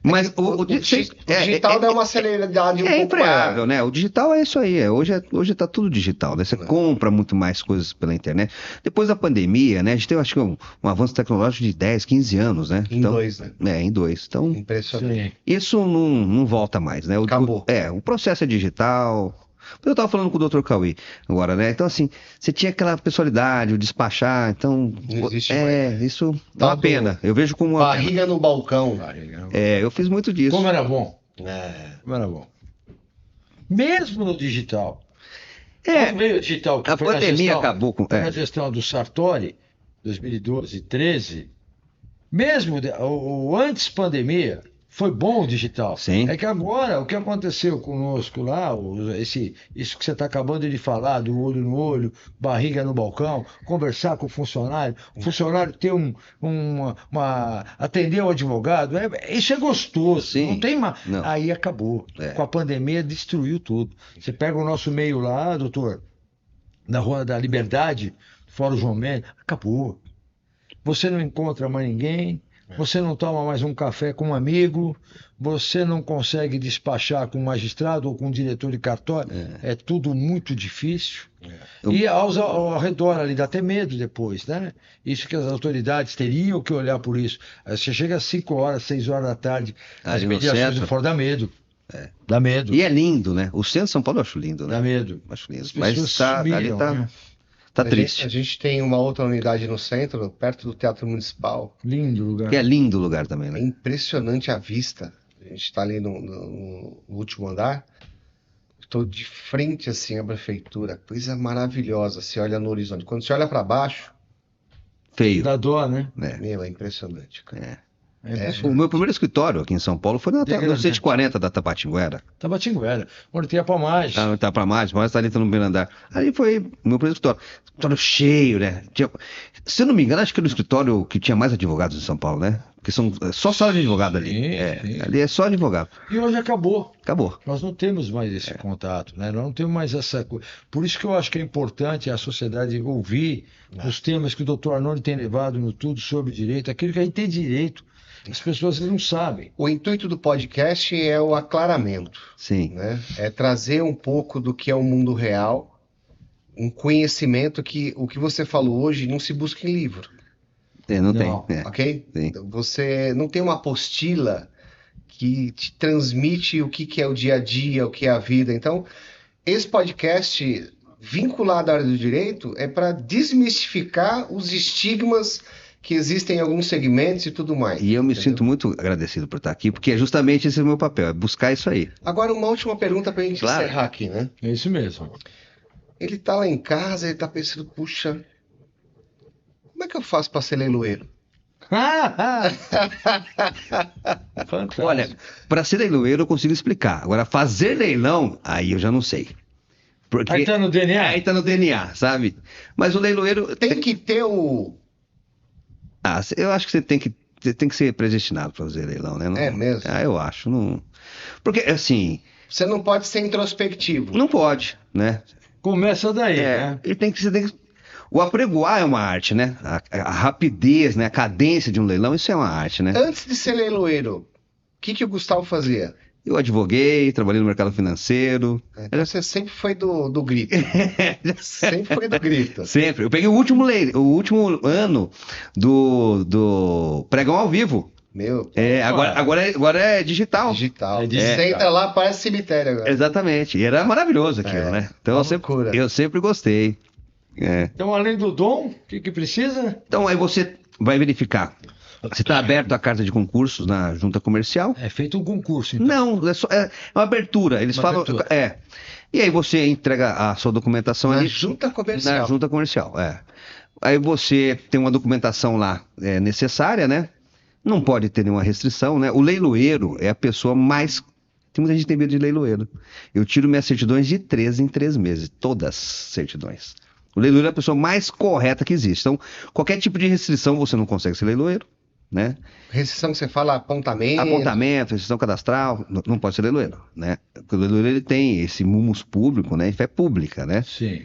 Mas o digital dá uma celeridade um pouco maior, né? O digital é isso aí. Hoje tá tudo digital, né? Você compra muito mais coisas pela internet. Depois da pandemia, né? A gente teve, acho que, um avanço tecnológico de 10, 15 anos, né? Em 2, né? Em 2. Então, impressionante. Isso não volta mais, né? Acabou. O processo é digital. Eu estava falando com o Dr. Cauê agora, né? Então, assim, você tinha aquela pessoalidade, o despachar, então... Não existe mais. Isso dá uma pena. Eu vejo como uma barriga no balcão. Eu fiz muito disso. Como era bom. Como era bom. Mesmo no digital. Quando veio o digital... A pandemia acabou com... A gestão do Sartori, 2012, 13, mesmo o antes pandemia... Foi bom o digital. Sim. É que agora, o que aconteceu conosco lá, isso que você está acabando de falar, do olho no olho, barriga no balcão, conversar com o funcionário ter atender o advogado, isso é gostoso. Sim. Não tem mais. Aí acabou. Com a pandemia, destruiu tudo. Você pega o nosso meio lá, doutor, na Rua da Liberdade, Fórum João Mendes, acabou. Você não encontra mais ninguém. Você não toma mais um café com um amigo, você não consegue despachar com um magistrado ou com um diretor de cartório, é tudo muito difícil. E ao redor ali dá até medo depois, né? Isso que as autoridades teriam que olhar por isso. Aí você chega às 5 horas, 6 horas da tarde, as mediações do fora dá medo. Dá medo. E é lindo, né? O centro de São Paulo eu acho lindo, né? Dá medo. Acho lindo. As Mas pessoas ali sumiram, tá, né? tá A triste. gente tem uma outra unidade no centro, perto do Teatro Municipal. Lindo lugar. Que é lindo o lugar também, É né? impressionante a vista. A gente está ali no último andar. Estou de frente assim à prefeitura. Coisa maravilhosa. Você olha no horizonte. Quando você olha para baixo, Feio. Dá dó, né? É. meu, é impressionante, cara. É. É O impressionante. meu primeiro escritório aqui em São Paulo foi no Degradante. 140 da Tabatinguera. Tabatinguera, onde tem a Palmagem. Tá pra mais, mas tá ali no primeiro andar. Ali foi o meu primeiro escritório. Escritório cheio, né? Se eu não me engano, acho que era o escritório que tinha mais advogados em São Paulo, né? Porque são só sala de advogado ali. Sim. Ali é só advogado. E hoje acabou. Acabou. Nós não temos mais esse contato, né? Nós não temos mais essa coisa. Por isso que eu acho que é importante a sociedade ouvir os temas que o doutor Arnone tem levado no Tudo sobre Direito, aquilo que a gente tem direito. As pessoas não sabem. O intuito do podcast é o aclaramento, Sim. né? É trazer um pouco do que é o mundo real, um conhecimento que o que você falou hoje não se busca em livro, Não Não. tem. ok? Sim. Então, você não tem uma apostila que te transmite o que é o dia a dia, o que é a vida. Então, esse podcast vinculado à área do direito é para desmistificar os estigmas que existem em alguns segmentos e tudo mais. E eu me entendeu? sinto muito agradecido por estar aqui, porque é justamente esse o meu papel, é buscar isso aí. Agora, uma última pergunta para a gente Claro. encerrar aqui, né? É isso mesmo. Ele tá lá em casa, ele tá pensando, puxa, como é que eu faço para ser leiloeiro? Fantástico. Olha, para ser leiloeiro eu consigo explicar. Agora, fazer leilão, aí eu já não sei. Porque Aí tá no DNA? Aí tá no DNA, sabe? Mas o leiloeiro Tem que ter o... eu acho que você tem que ser predestinado para fazer leilão, né? Não- É mesmo? Eu acho, não. Porque assim, Você não pode ser introspectivo. não pode, né? Começa daí, né? Ele tem que ser. O apregoar é uma arte, né? A rapidez, né? A cadência de um leilão, isso é uma arte, né? Antes de ser leiloeiro, o que o Gustavo fazia? Eu advoguei, trabalhei no mercado financeiro. Então você sempre foi do grito. Sempre foi do grito. Sempre. Eu peguei o último ano do pregão ao vivo. Meu, Agora é digital. digital. É digital. Você entra lá, parece cemitério agora. Exatamente. E era maravilhoso aquilo, né? Então uma loucura. eu sempre gostei. É. Então, além do dom, o que precisa? Então aí você vai verificar se está aberto a carta de concursos na junta comercial. É feito um concurso, então. Não, é uma abertura. Eles Uma falam. abertura. E aí você entrega a sua documentação Na ali. junta comercial. Na junta comercial, é. Aí você tem uma documentação lá necessária, né? Não pode ter nenhuma restrição, né? O leiloeiro é a pessoa mais. Tem muita gente que tem medo de leiloeiro. Eu tiro minhas certidões de 3 em 3 meses. Todas as certidões. O leiloeiro é a pessoa mais correta que existe. Então, qualquer tipo de restrição você não consegue ser leiloeiro, né? Restrição que você fala, apontamento. Apontamento, restrição cadastral, não pode ser leiloeiro, né? Porque o leiloeiro ele tem esse mumus público, né? E fé pública, né? Sim.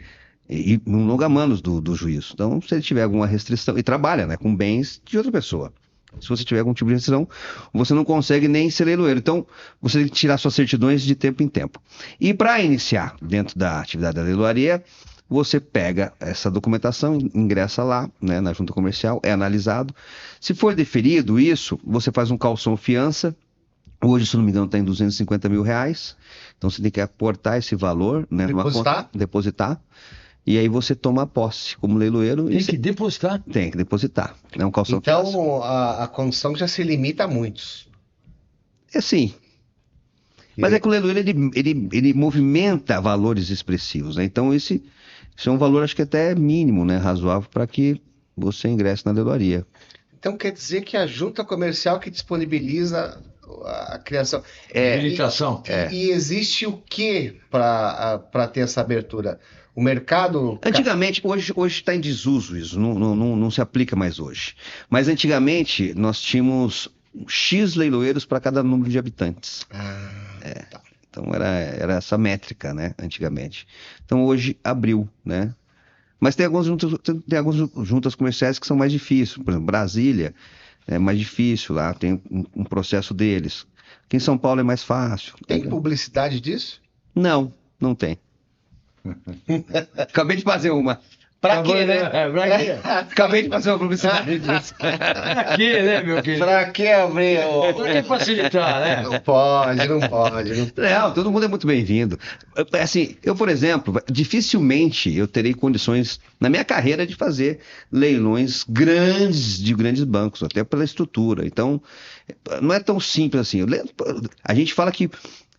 E um longa-manos do juízo. Então, se ele tiver alguma restrição, e trabalha, né, com bens de outra pessoa. Se você tiver algum tipo de restrição, você não consegue nem ser leiloeiro. Então, você tem que tirar suas certidões de tempo em tempo. E para iniciar dentro da atividade da leiloaria, você pega essa documentação, ingressa lá, né, na junta comercial, é analisado. Se for deferido isso, você faz um calção fiança. Hoje, se não me engano, está em R$250 mil. Então, você tem que aportar esse valor, né, numa conta, depositar. E aí você toma posse como leiloeiro. Tem que depositar. Tem que depositar. É um calção Então, fiança. a condição já se limita a muitos. É sim. Mas é que o leiloeiro, ele movimenta valores expressivos, né? Então, esse é um valor, acho que até mínimo, né? Razoável para que você ingresse na leiloaria. Então, quer dizer que a junta comercial que disponibiliza a criação. Habilitação. E existe o que para ter essa abertura? O mercado. Antigamente, hoje está em desuso isso, não se aplica mais hoje. Mas antigamente nós tínhamos X leiloeiros para cada número de habitantes. Tá. Então era essa métrica, né, antigamente. Então hoje abriu, né? Mas tem algumas juntas comerciais que são mais difíceis. Por exemplo, Brasília é mais difícil, lá tem um processo deles. Aqui em São Paulo é mais fácil. Tem publicidade disso? Não tem. Acabei de fazer uma. Pra quê, né? Pra quê? Acabei de fazer uma publicidade disso. Pra quê, né, meu querido? Pra que abrir Pra que facilitar, né? Não pode, não pode. Não, todo mundo é muito bem-vindo. Assim, eu, por exemplo, dificilmente eu terei condições na minha carreira de fazer leilões grandes de grandes bancos, até pela estrutura. Então, não é tão simples assim. A gente fala que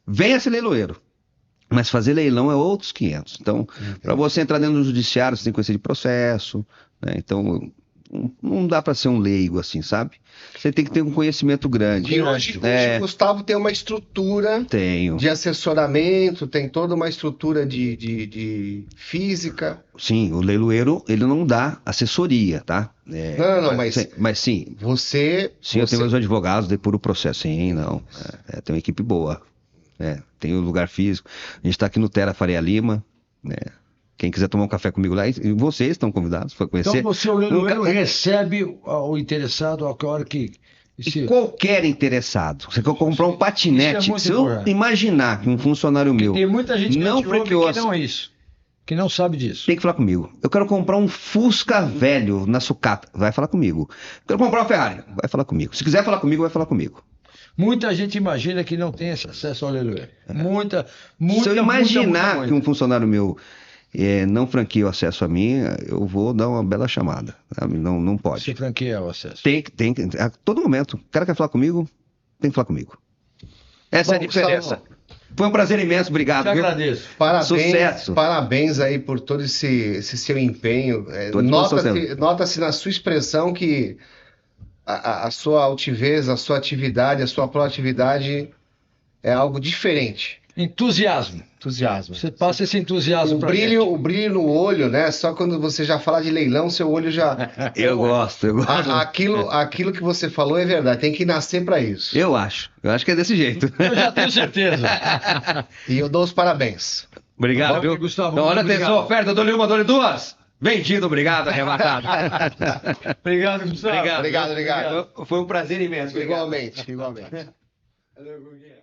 venha ser leiloeiro. Mas fazer leilão é outros 500. Então, para você entrar dentro do judiciário, você tem que conhecer de processo, né? Então, não dá para ser um leigo assim, sabe? Você tem que ter um conhecimento grande. E hoje o Gustavo tem uma estrutura de assessoramento, tem toda uma estrutura de física. Sim, o leiloeiro, ele não dá assessoria, tá? Mas sim. Sim, eu tenho meus advogados, depuro o processo. Sim, não. Tem uma equipe boa. Tem o lugar físico. A gente está aqui no Terra Faria Lima, né? Quem quiser tomar um café comigo lá, e vocês estão convidados para conhecer. Então você, o leiloeiro, recebe o interessado a hora que... Qualquer interessado. Você quer comprar um patinete, se eu imaginar que um funcionário meu... Tem muita gente não que não é isso, que não sabe disso. Tem que falar comigo. Eu quero comprar um Fusca velho na sucata. Vai falar comigo. Eu quero comprar uma Ferrari. Vai falar comigo. Se quiser falar comigo, vai falar comigo. Muita gente imagina que não tem esse acesso ao leiloeiro. Se eu imaginar que um funcionário meu não franqueia o acesso a mim, eu vou dar uma bela chamada. Sabe? Não pode. Você franqueia o acesso? Tem. A todo momento. O cara quer falar comigo, tem que falar comigo. Essa é a diferença. Foi um prazer imenso. Obrigado. Eu agradeço. Parabéns, sucesso. Parabéns aí por todo esse seu empenho. Nota-se na sua expressão que a sua altivez, a sua atividade, a sua proatividade é algo diferente. Entusiasmo. Você passa esse entusiasmo pra gente. O brilho no olho, né? Só quando você já fala de leilão, seu olho já... Eu gosto. Aquilo que você falou é verdade. Tem que nascer para isso. Eu acho que é desse jeito. Eu já tenho certeza. E eu dou os parabéns. Obrigado, viu? Gustavo. Então, olha, atenção, oferta, dou-lhe uma, dou-lhe duas. Vendido, obrigado, arrebatado. Obrigado, Gustavo. Obrigado. Foi um prazer imenso. Igualmente. Valeu, Guguinha.